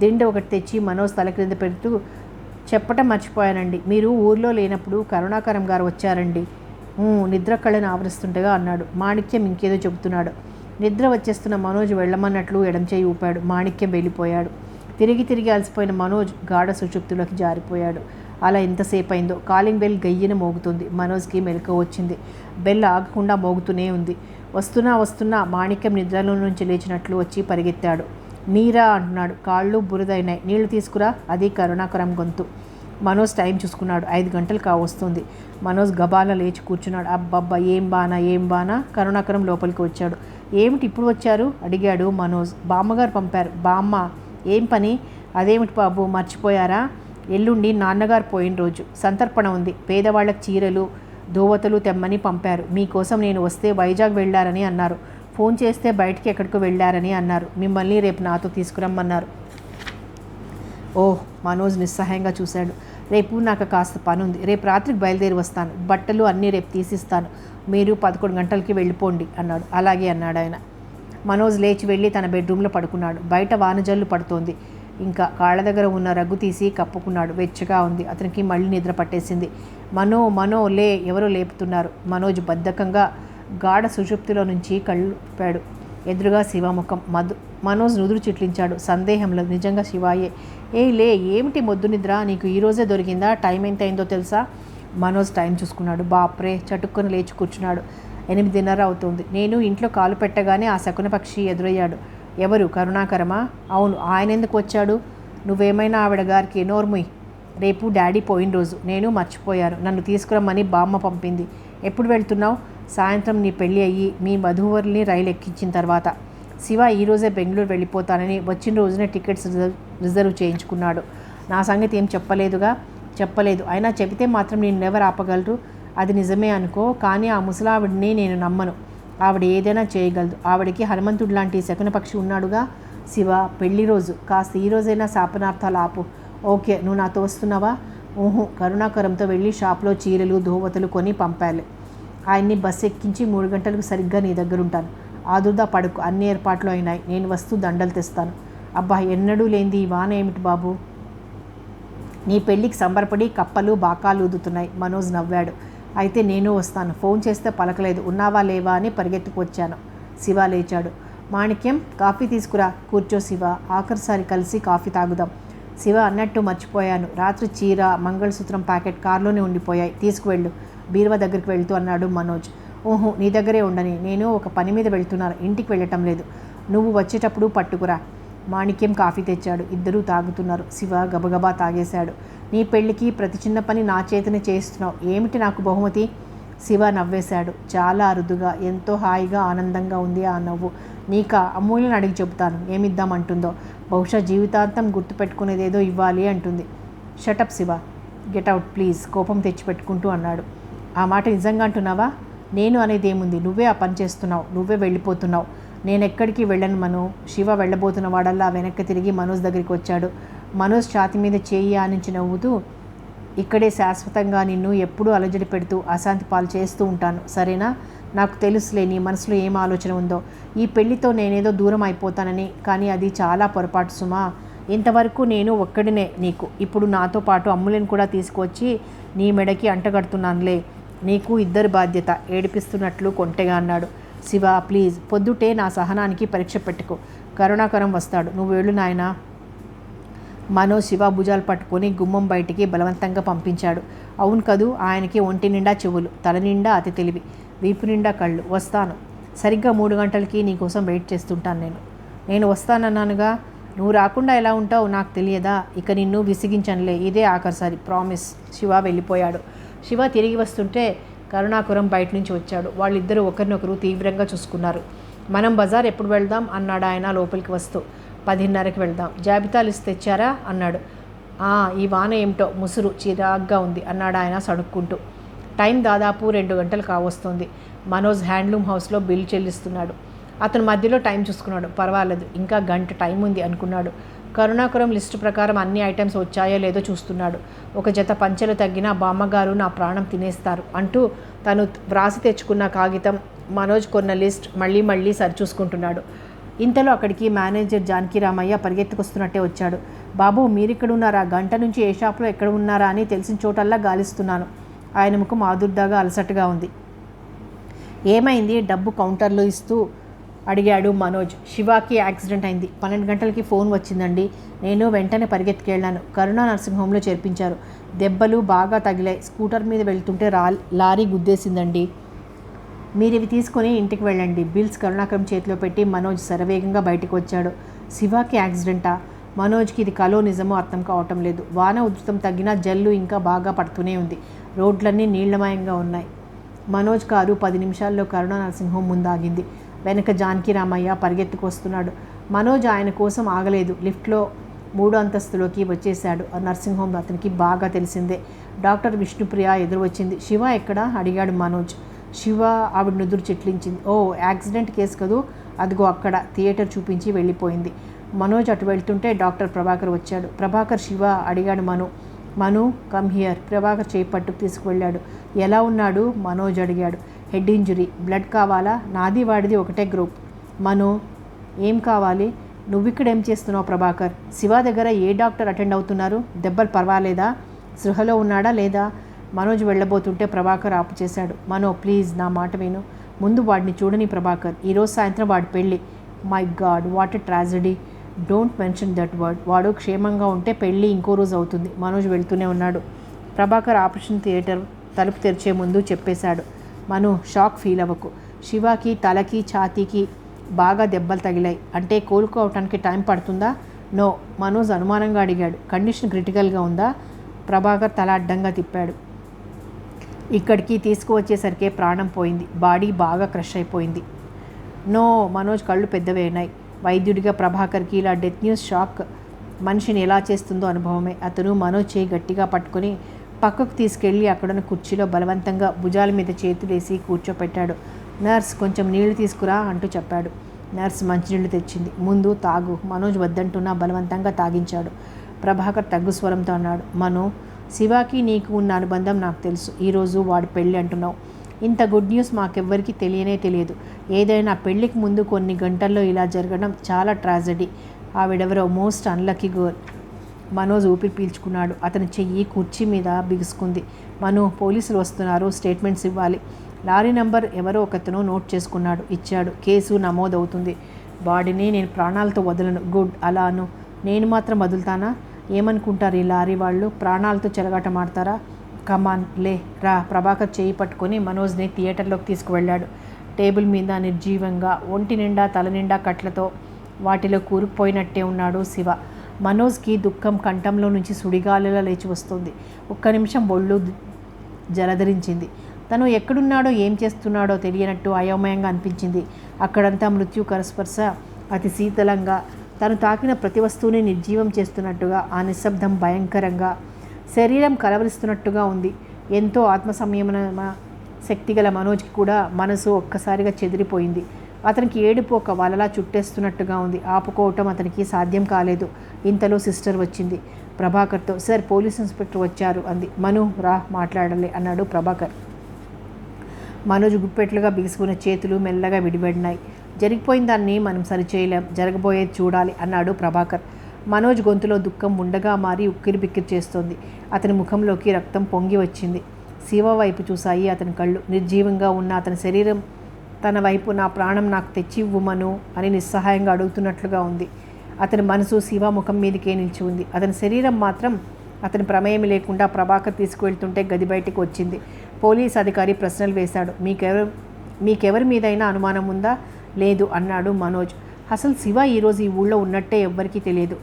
దిండు ఒకటి తెచ్చి మనోజ్ తల క్రింద పెడుతూ, చెప్పటం మర్చిపోయానండి, మీరు ఊర్లో లేనప్పుడు కరుణాకరం గారు వచ్చారండి. నిద్ర కళ్ళని ఆవరిస్తుండగా అన్నాడు. మాణిక్యం ఇంకేదో చెబుతున్నాడు. నిద్ర వచ్చేస్తున్న మనోజ్ వెళ్ళమన్నట్లు ఎడం చేయి ఊపాడు. మాణిక్యం వెళ్ళిపోయాడు. తిరిగి అలసిపోయిన మనోజ్ గాఢ సుషుప్తిలోకి జారిపోయాడు. అలా ఎంతసేపు అయిందో. Calling bell గయ్యన మోగుతుంది. మనోజ్కి మెలకువ వచ్చింది. బెల్ ఆగకుండా మోగుతూనే ఉంది. వస్తున్నా మాణిక్యం నిద్రలో నుంచి లేచినట్లు వచ్చి పరిగెత్తాడు. మీరా అంటున్నాడు. కాళ్ళు బురదైనాయి, నీళ్లు తీసుకురా. అది కరుణాకరం గొంతు. మనోజ్ టైం చూసుకున్నాడు. 5 గంటలు కావస్తుంది. మనోజ్ గబాల లేచి కూర్చున్నాడు. అబ్బబ్బా, ఏం బానా? కరుణాకరం లోపలికి వచ్చాడు. ఏమిటి ఇప్పుడు వచ్చారు అడిగాడు మనోజ్. బామ్మగారు పంపారు. బామ్మ? ఏం పని? అదేమిటి బాబు, మర్చిపోయారా? ఎల్లుండి నాన్నగారు పోయిన రోజు, సంతర్పణ ఉంది. పేదవాళ్ళకి చీరలు, దోవతలు తెమ్మని పంపారు. మీకోసం నేను వస్తే వైజాగ్ వెళ్ళారని అన్నారు. ఫోన్ చేస్తే బయటికి ఎక్కడికో వెళ్ళారని అన్నారు. మిమ్మల్ని రేపు నాతో తీసుకురమ్మన్నారు. ఓహ్, మనోజ్ నిస్సహాయంగా చూశాడు. రేపు నాకు కాస్త పని ఉంది. రేపు రాత్రికి బయలుదేరి వస్తాను. బట్టలు అన్నీ రేపు తీసిస్తాను. మీరు 11 గంటలకి వెళ్ళిపోండి అన్నాడు. అలాగే అన్నాడు ఆయన. మనోజ్ లేచి వెళ్ళి తన బెడ్రూమ్లో పడుకున్నాడు. బయట వానజల్లు పడుతోంది. ఇంకా కాళ్ళ దగ్గర ఉన్న రగ్గు తీసి కప్పుకున్నాడు. వెచ్చగా ఉంది. అతనికి మళ్ళీ నిద్ర పట్టేసింది. మనో లే, ఎవరో లేపుతున్నారు. మనోజ్ బద్ధకంగా గాఢ సుషుప్తిలో నుంచి కళ్ళుపాడు. ఎదురుగా శివముఖం. మనోజ్ నుదురు చిట్లించాడు. సందేహంలో నిజంగా శివాయే. లే, ఏమిటి మొద్దు నిద్ర? నీకు ఈరోజే దొరికిందా? టైం ఎంత అయిందో తెలుసా? మనోజ్ టైం చూసుకున్నాడు. బాప్రే, చటుక్కుని లేచి కూర్చున్నాడు. 8:30 అవుతుంది. నేను ఇంట్లో కాలు పెట్టగానే ఆ శకున పక్షి ఎదురయ్యాడు. ఎవరు? కరుణాకరమా? అవును. ఆయన ఎందుకు వచ్చాడు? నువ్వేమైనా ఆవిడ గారికి నోర్ముయ్. రేపు డాడీ పోయిన రోజు. నేను మర్చిపోయాను. నన్ను తీసుకురమ్మని బామ్మ పంపింది. ఎప్పుడు వెళ్తున్నావు? సాయంత్రం నీ పెళ్ళి అయ్యి మీ వధూవరుల్ని రైలు ఎక్కించిన తర్వాత. శివ ఈరోజే బెంగళూరు వెళ్ళిపోతానని వచ్చిన రోజునే టికెట్స్ రిజర్వ్ చేయించుకున్నాడు. నా సంగతి ఏం చెప్పలేదు. అయినా చెబితే మాత్రం నేను ఎవరు ఆపగలరు? అది నిజమే అనుకో, కానీ ఆ ముసలావిడిని నేను నమ్మను. ఆవిడ ఏదైనా చేయగలదు. ఆవిడకి హనుమంతుడు లాంటి శకున పక్షి ఉన్నాడుగా. శివ, పెళ్లి రోజు, కాస్త ఈ రోజైనా శాపనార్థాలు ఆపు. ఓకే, నువ్వు నాతో వస్తున్నావా? కరుణాకరంతో వెళ్ళి షాప్లో చీరలు, దోవతలు కొని పంపాలి. ఆయన్ని బస్సు ఎక్కించి 3 గంటలకు సరిగ్గా నీ దగ్గర ఉంటాను. ఆదుర్దా పడుకు. అన్ని ఏర్పాట్లు అయినాయి. నేను వస్తూ దండలు తెస్తాను. అబ్బా, ఎన్నడూ లేనిది ఈ వాన ఏమిటి బాబు? నీ పెళ్ళికి సంబరపడి కప్పలు, బాకాలు ఊదుతున్నాయి. మనోజ్ నవ్వాడు. అయితే నేను వస్తాను. ఫోన్ చేస్తే పలకలేదు. ఉన్నావా లేవా అని పరిగెత్తుకు వచ్చాను. శివ లేచాడు. మాణిక్యం, కాఫీ తీసుకురా. కూర్చో శివ, ఆఖరిసారి కలిసి కాఫీ తాగుదాం. శివ, అన్నట్టు మర్చిపోయాను. రాత్రి చీర, మంగళసూత్రం ప్యాకెట్ కారులోనే ఉండిపోయాయి. తీసుకువెళ్ళు. బీరువా దగ్గరికి వెళ్తూ అన్నాడు మనోజ్. నీ దగ్గరే ఉండని. నేను ఒక పని మీద వెళ్తున్నాను. ఇంటికి వెళ్ళటం లేదు. నువ్వు వచ్చేటప్పుడు పట్టుకురా. మాణిక్యం కాఫీ తెచ్చాడు. ఇద్దరూ తాగుతున్నారు. శివ గబగబా తాగేశాడు. నీ పెళ్ళికి ప్రతి చిన్న పని నా చేతనే చేస్తున్నావు. ఏమిటి నాకు బహుమతి? శివ నవ్వేశాడు. చాలా అరుదుగా, ఎంతో హాయిగా, ఆనందంగా ఉంది ఆ నవ్వు. నీకా? అమూల్యని అడిగి చెబుతాను ఏమిద్దామంటుందో. బహుశా జీవితాంతం గుర్తుపెట్టుకునేదేదో ఇవ్వాలి అంటుంది. Shut up Shiva, get out please, కోపం తెచ్చిపెట్టుకుంటూ అన్నాడు. ఆ మాట నిజంగా అంటున్నావా? నేను అనేది ఏముంది? నువ్వే ఆ పని చేస్తున్నావు. నువ్వే వెళ్ళిపోతున్నావు. నేనెక్కడికి వెళ్ళను మను. శివ వెళ్ళబోతున్న వాడల్లా వెనక్కి తిరిగి మనోజ్ దగ్గరికి వచ్చాడు. మనోజ్ ఛాతి మీద చేయి ఆనించి నవ్వుతూ, ఇక్కడే శాశ్వతంగా నిన్ను ఎప్పుడూ అలజడి పెడుతూ అశాంతి పాలు చేస్తూ ఉంటాను, సరేనా? నాకు తెలుసులే నీ మనసులో ఏం ఆలోచన ఉందో. ఈ పెళ్లితో నేనేదో దూరం అయిపోతానని. కానీ అది చాలా పొరపాటు సుమా. ఇంతవరకు నేను ఒక్కడినే నీకు. ఇప్పుడు నాతో పాటు అమ్ములను కూడా తీసుకువచ్చి నీ మెడకి అంటగడుతున్నానులే. నీకు ఇద్దరు బాధ్యత. ఏడిపిస్తున్నట్లు కొంటెగా అన్నాడు. శివ, ప్లీజ్, పొద్దుటే నా సహనానికి పరీక్ష పెట్టుకో. కరుణాకరం వస్తాడు, నువ్వు వెళ్ళు నాయనా. మనోజ్ శివ భుజాలు పట్టుకొని గుమ్మం బయటికి బలవంతంగా పంపించాడు. అవును కదూ, ఆయనకి ఒంటి నిండా చెవులు, తల నిండా అతి తెలివి, వీపు నిండా కళ్ళు. వస్తాను, సరిగ్గా 3 గంటలకి నీకోసం వెయిట్ చేస్తుంటాను. నేను వస్తానన్నానుగా. నువ్వు రాకుండా ఎలా ఉంటావు నాకు తెలియదా? ఇక నిన్ను విసిగించనులే, ఇదే ఆఖరిసారి, ప్రామిస్. శివ వెళ్ళిపోయాడు. శివ తిరిగి వస్తుంటే కరుణాకరం బయట నుంచి వచ్చాడు. వాళ్ళిద్దరూ ఒకరినొకరు తీవ్రంగా చూసుకున్నారు. మనం బజార్ ఎప్పుడు వెళ్దాం అన్నాడు ఆయన లోపలికి వస్తూ. 10:30కి వెళ్దాం. జాబితా లిస్ట్ తెచ్చారా అన్నాడు. ఈ వాన ఏమిటో ముసురు చిరాగ్గా ఉంది అన్నాడు ఆయన సడుక్కుంటూ. టైం దాదాపు 2 గంటలు కావస్తుంది. మనోజ్ హ్యాండ్లూమ్ హౌస్లో బిల్ చెల్లిస్తున్నాడు. అతను మధ్యలో టైం చూసుకున్నాడు. పర్వాలేదు, ఇంకా గంట టైం ఉంది అనుకున్నాడు. కరుణాకరం లిస్టు ప్రకారం అన్ని ఐటమ్స్ వచ్చాయో లేదో చూస్తున్నాడు. ఒక జత పంచెలు తగ్గిన బామ్మగారు నా ప్రాణం తినేస్తారు అంటూ తను వ్రాసి తెచ్చుకున్న కాగితం, మనోజ్ కొన్న లిస్ట్ మళ్ళీ మళ్ళీ సరిచూసుకుంటున్నాడు. ఇంతలో అక్కడికి మేనేజర్ జానకిరామయ్య పరిగెత్తుకొస్తున్నట్టే వచ్చాడు. బాబు, మీరిక్కడున్నారా? గంట నుంచి ఏ షాప్లో ఎక్కడ ఉన్నారా అని తెలిసిన చోటల్లా గాలిస్తున్నాను. ఆయన ముఖం ఆదుర్దాగా అలసటగా ఉంది. ఏమైంది? డబ్బు కౌంటర్లో ఇస్తూ అడిగాడు మనోజ్. శివాకి యాక్సిడెంట్ అయింది. 12 గంటలకి ఫోన్ వచ్చిందండి. నేను వెంటనే పరిగెత్తుకెళ్ళాను. కరుణా నర్సింగ్ హోమ్లో చేర్పించారు. దెబ్బలు బాగా తగిలాయి. స్కూటర్ మీద వెళ్తుంటే లారీ గుద్దేసిందండి. మీరు ఇవి తీసుకొని ఇంటికి వెళ్ళండి. బిల్స్ కరుణాకరం చేతిలో పెట్టి మనోజ్ శరవేగంగా బయటకు వచ్చాడు. శివాకి యాక్సిడెంటా? మనోజ్కి ఇది కలో నిజమో అర్థం కావటం లేదు. వాన ఉధృతం తగ్గినా జల్లు ఇంకా బాగా పడుతూనే ఉంది. రోడ్లన్నీ నీళ్లమయంగా ఉన్నాయి. మనోజ్ కారు 10 నిమిషాల్లో కరుణా నర్సింగ్ హోమ్ ముందు ఆగింది. వెనక జానకిరామయ్య పరిగెత్తుకొస్తున్నాడు. మనోజ్ ఆయన కోసం ఆగలేదు. లిఫ్ట్లో 3వ అంతస్తులోకి వచ్చేశాడు. ఆ నర్సింగ్ హోమ్ అతనికి బాగా తెలిసిందే. డాక్టర్ విష్ణుప్రియ ఎదురు వచ్చింది. శివ ఎక్కడా అడిగాడు మనోజ్. శివ ఆవిడ నుదురు చిట్లించింది. ఓ, యాక్సిడెంట్ కేసు కదూ, అదిగో అక్కడ, థియేటర్ చూపించి వెళ్ళిపోయింది. మనోజ్ అటు వెళ్తుంటే డాక్టర్ ప్రభాకర్ వచ్చాడు. ప్రభాకర్, శివ అడిగాడు మను కమ్ హియర్. ప్రభాకర్ చేయి పట్టుకు తీసుకువెళ్ళాడు. ఎలా ఉన్నాడు? మనోజ్ అడిగాడు. Head injury. బ్లడ్ కావాలా? నాది వాడిది ఒకటే గ్రూప్. మను, ఏం కావాలి? నువ్విక్కడ ఏం చేస్తున్నావు ప్రభాకర్? శివ దగ్గర ఏ డాక్టర్ అటెండ్ అవుతున్నారు? దెబ్బలు పర్వాలేదా? సృహలో ఉన్నాడా లేదా? మనోజ్ వెళ్ళబోతుంటే ప్రభాకర్ ఆపు చేశాడు. మనో, ప్లీజ్ నా మాట విను. ముందు వాడిని చూడని ప్రభాకర్. ఈరోజు సాయంత్రం వాడి పెళ్ళి. My God, what a tragedy. Don't mention that word. వాడు క్షేమంగా ఉంటే పెళ్ళి ఇంకో రోజు అవుతుంది. మనోజ్ వెళ్తూనే ఉన్నాడు. ప్రభాకర్ ఆపరేషన్ థియేటర్ తలుపు తెరిచే ముందు చెప్పేశాడు. మను, షాక్ ఫీల్ అవ్వకు. శివకి తలకి ఛాతీకి బాగా దెబ్బలు తగిలాయి. అంటే కోలుకోవటానికి టైం పడుతుందా? నో. మనోజ్ అనుమానంగా అడిగాడు. కండిషన్ క్రిటికల్గా ఉందా? ప్రభాకర్ తల అడ్డంగా తిప్పాడు. ఇక్కడికి తీసుకువచ్చేసరికే ప్రాణం పోయింది. బాడీ బాగా క్రష్ అయిపోయింది. నో. మనోజ్ కళ్ళు పెద్దవైనాయి. వైద్యుడిగా ప్రభాకర్కి ఇలా డెత్ న్యూస్ షాక్ మనిషిని ఎలా చేస్తుందో అనుభవమే. అతను మనోజ్ చేయి గట్టిగా పట్టుకుని పక్కకు తీసుకెళ్ళి అక్కడున్న కుర్చీలో బలవంతంగా భుజాల మీద చేతులేసి కూర్చోపెట్టాడు. నర్స్, కొంచెం నీళ్లు తీసుకురా అంటూ చెప్పాడు. నర్స్ మంచినీళ్లు తెచ్చింది. ముందు తాగు. మనోజ్ వద్దంటున్నా బలవంతంగా తాగించాడు. ప్రభాకర్ తగ్గు స్వరంతో అన్నాడు. మను, శివాకి నీకు ఉన్న అనుబంధం నాకు తెలుసు. ఈరోజు వాడి పెళ్ళి అంటున్నావు. ఇంత గుడ్ న్యూస్ మాకెవ్వరికీ తెలియదు. ఏదైనా పెళ్ళికి ముందు కొన్ని గంటల్లో ఇలా జరగడం చాలా ట్రాజడీ. ఆవిడెవరో మోస్ట్ అన్లక్కీ గర్ల్. మనోజ్ ఊపిరి పీల్చుకున్నాడు. అతని చెయ్యి కుర్చీ మీద బిగుసుకుంది. మను, పోలీసులు వస్తున్నారు, స్టేట్మెంట్స్ ఇవ్వాలి. లారీ నంబర్ ఎవరో ఒకతను నోట్ చేసుకున్నాడు. ఇచ్చాడు. కేసు నమోదవుతుంది. బాడీని నేను ప్రాణాలతో వదలను. గుడ్. అలాను. నేను మాత్రం వదులుతానా? ఏమనుకుంటారు ఈ లారీ వాళ్ళు? ప్రాణాలతో చెలగాటమాడతారా? కమాన్, లే రా. ప్రభాకర్ చేయి పట్టుకొని మనోజ్ని థియేటర్లోకి తీసుకువెళ్ళాడు. టేబుల్ మీద నిర్జీవంగా, ఒంటి నిండా తల నిండా కట్లతో వాటిలో కూరుకుపోయినట్టే ఉన్నాడు శివ. మనోజ్కి దుఃఖం కంఠంలో నుంచి సుడిగాలిలా లేచి వస్తుంది. ఒక్క నిమిషం ఒళ్ళు జలధరించింది. తను ఎక్కడున్నాడో ఏం చేస్తున్నాడో తెలియనట్టు అయోమయంగా అనిపించింది. అక్కడంతా మృత్యుకర స్పర్శ అతి శీతలంగా, తను తాకిన ప్రతి వస్తువుని నిర్జీవం చేస్తున్నట్టుగా, ఆ నిశ్శబ్దం భయంకరంగా, శరీరం కలవరిస్తున్నట్టుగా ఉంది. ఎంతో ఆత్మ సంయమన శక్తిగల మనోజ్కి కూడా మనసు ఒక్కసారిగా చెదిరిపోయింది. అతనికి ఏడుపు ఒక వలలా చుట్టేస్తున్నట్టుగా ఉంది. ఆపుకోవటం అతనికి సాధ్యం కాలేదు. ఇంతలో సిస్టర్ వచ్చింది ప్రభాకర్తో. సార్, పోలీస్ ఇన్స్పెక్టర్ వచ్చారు అంది. మను రా మాట్లాడాలి అన్నాడు ప్రభాకర్. మనోజ్ గుప్పెట్లుగా బిగుసుకున్న చేతులు మెల్లగా విడిపడినాయి. జరిగిపోయిన దాన్ని మనం సరిచేయలేం, జరగబోయేది చూడాలి అన్నాడు ప్రభాకర్. మనోజ్ గొంతులో దుఃఖం ఉండగా మారి ఉక్కిరిబిక్కిరి చేస్తోంది. అతని ముఖంలోకి రక్తం పొంగి వచ్చింది. శివ వైపు చూశాయి అతని కళ్ళు. నిర్జీవంగా ఉన్న అతని శరీరం తన వైపు నా ప్రాణం నాకు తెచ్చి ఇవ్వమను అని నిస్సహాయంగా అడుగుతున్నట్లుగా ఉంది. అతని మనసు శివ ముఖం మీదకే నిలిచి ఉంది. అతని శరీరం మాత్రం అతని ప్రమేయం లేకుండా ప్రభాకర్ తీసుకువెళ్తుంటే గది బయటికి వచ్చింది. పోలీస్ అధికారి ప్రశ్నలు వేశాడు. మీకెవరి మీదైనా అనుమానం ఉందా? లేదు అన్నాడు మనోజ్. అసలు శివ ఈరోజు ఈ ఊళ్ళో ఉన్నట్టే ఎవ్వరికీ తెలియదు.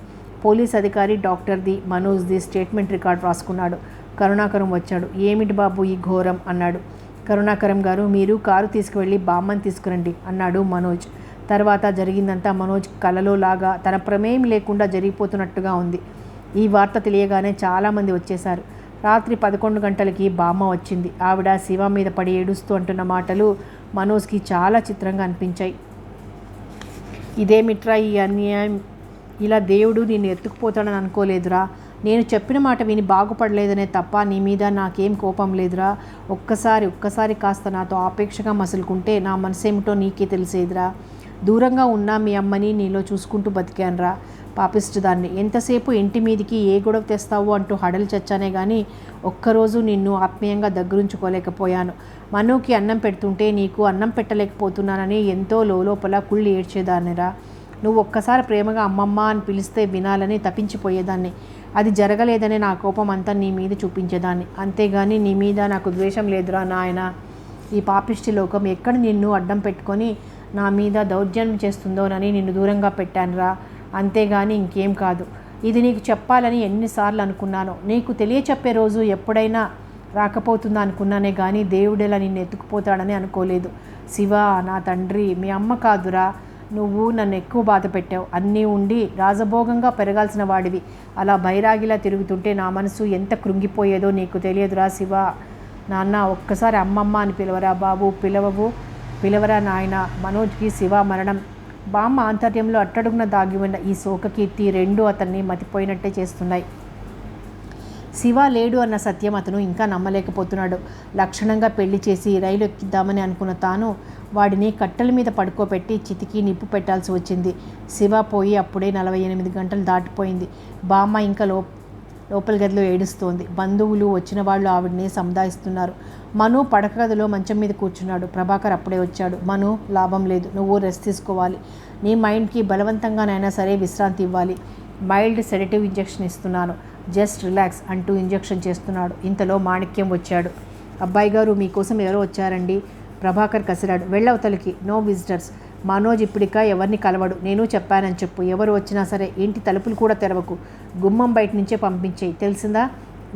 పోలీస్ అధికారి డాక్టర్ది, మనోజ్ది స్టేట్మెంట్ రికార్డ్ రాసుకున్నాడు. కరుణాకరం వచ్చాడు. ఏమిటి బాబు ఈ ఘోరం అన్నాడు. కరుణాకరం గారు, మీరు కారు తీసుకువెళ్ళి బామ్మని తీసుకురండి అన్నాడు మనోజ్. తర్వాత జరిగిందంతా మనోజ్ కలలో లాగా తన ప్రమేయం లేకుండా జరిగిపోతున్నట్టుగా ఉంది. ఈ వార్త తెలియగానే చాలామంది వచ్చేశారు. రాత్రి 11 గంటలకి బామ్మ వచ్చింది. ఆవిడ శివ మీద పడి ఏడుస్తూ అంటున్న మాటలు మనోజ్కి చాలా చిత్రంగా అనిపించాయి. ఇదేమిట్రా ఈ అన్యాయం, ఇలా దేవుడు నిన్ను ఎత్తుకుపోతాడని అనుకోలేదురా. నేను చెప్పిన మాట విని బాగుపడలేదనే తప్ప నీ మీద నాకేం కోపం లేదురా. ఒక్కసారి కాస్త నాతో ఆపేక్షగా మసులుకుంటే నా మనసేమిటో నీకే తెలిసేదిరా. దూరంగా ఉన్న మీ అమ్మని నీలో చూసుకుంటూ బతికానురా. పాపిస్ట్ దాన్ని ఎంతసేపు ఇంటి మీదికి ఏ గొడవ తెస్తావు అంటూ హడలు చచ్చానే కానీ ఒక్కరోజు నిన్ను ఆత్మీయంగా దగ్గరుంచుకోలేకపోయాను. మనోకి అన్నం పెడుతుంటే నీకు అన్నం పెట్టలేకపోతున్నానని ఎంతో లోపల కుళ్ళి ఏడ్చేదాన్నిరా. నువ్వు ఒక్కసారి ప్రేమగా అమ్మమ్మ అని పిలిస్తే వినాలని తప్పించిపోయేదాన్ని. అది జరగలేదనే నా కోపం అంతా నీ మీద చూపించేదాన్ని. అంతేగాని నీ మీద నాకు ద్వేషం లేదురా నాయన. ఈ పాపిష్టి లోకం ఎక్కడ నిన్ను అడ్డం పెట్టుకొని నా మీద దౌర్జన్యం చేస్తుందోనని నిన్ను దూరంగా పెట్టానురా. అంతేగాని ఇంకేం కాదు. ఇది నీకు చెప్పాలని ఎన్నిసార్లు అనుకున్నాను. నీకు తెలియచెప్పే రోజు ఎప్పుడైనా రాకపోతుందా అనుకున్నానే కానీ దేవుడేలా నిన్ను ఎత్తుకుపోతాడని అనుకోలేదు. శివ, నా తండ్రి, మీ అమ్మ కాదురా. నువ్వు నన్ను ఎక్కువ బాధ పెట్టావు. అన్నీ ఉండి రాజభోగంగా పెరగాల్సిన వాడివి అలా బైరాగిలా తిరుగుతుంటే నా మనసు ఎంత కృంగిపోయేదో నీకు తెలియదురా శివ. నాన్న, ఒక్కసారి అమ్మమ్మ అని పిలవరా బాబు. పిలవరా నాయన. మనోజ్కి శివ మరణం, బామ్మ ఆంతర్యంలో అట్టడుగున దాగి ఉన్న ఈ శోకకీర్తి రెండూ అతన్ని మతిపోయినట్టే చేస్తున్నాయి. శివ లేడు అన్న సత్యం అతను ఇంకా నమ్మలేకపోతున్నాడు. లక్షణంగా పెళ్లి చేసి రైలు ఎక్కిద్దామని అనుకున్న తాను వాడిని కట్టెల మీద పడుకోబెట్టి చితికి నిప్పు పెట్టాల్సి వచ్చింది. శివ పోయి అప్పుడే 48 గంటలు దాటిపోయింది. బామ్మ ఇంకా లోపల గదిలో ఏడుస్తోంది. బంధువులు వచ్చిన వాళ్ళు ఆవిడని సముదాయిస్తున్నారు. మను పడక గదిలో మంచం మీద కూర్చున్నాడు. ప్రభాకర్ అప్పుడే వచ్చాడు. మను, లాభం లేదు, నువ్వు రెస్ట్ తీసుకోవాలి. నీ మైండ్కి బలవంతంగానైనా సరే విశ్రాంతి ఇవ్వాలి. మైల్డ్ సెడేటివ్ ఇంజెక్షన్ ఇస్తున్నాను, జస్ట్ రిలాక్స్ అంటూ ఇంజెక్షన్ చేస్తున్నాడు. ఇంతలో మాణిక్యం వచ్చాడు. అబ్బాయి గారు, మీకోసం ఎవరో వచ్చారండి. ప్రభాకర్ కసిరాడు. వెళ్ళవతలికి, నో విజిటర్స్. మనోజ్ ఇప్పుడిక ఎవరిని కలవడు. నేను చెప్పానని చెప్పు. ఎవరు వచ్చినా సరే ఇంటి తలుపులు కూడా తెరవకు. గుమ్మం బయట నుంచే పంపించేయి, తెలిసిందా?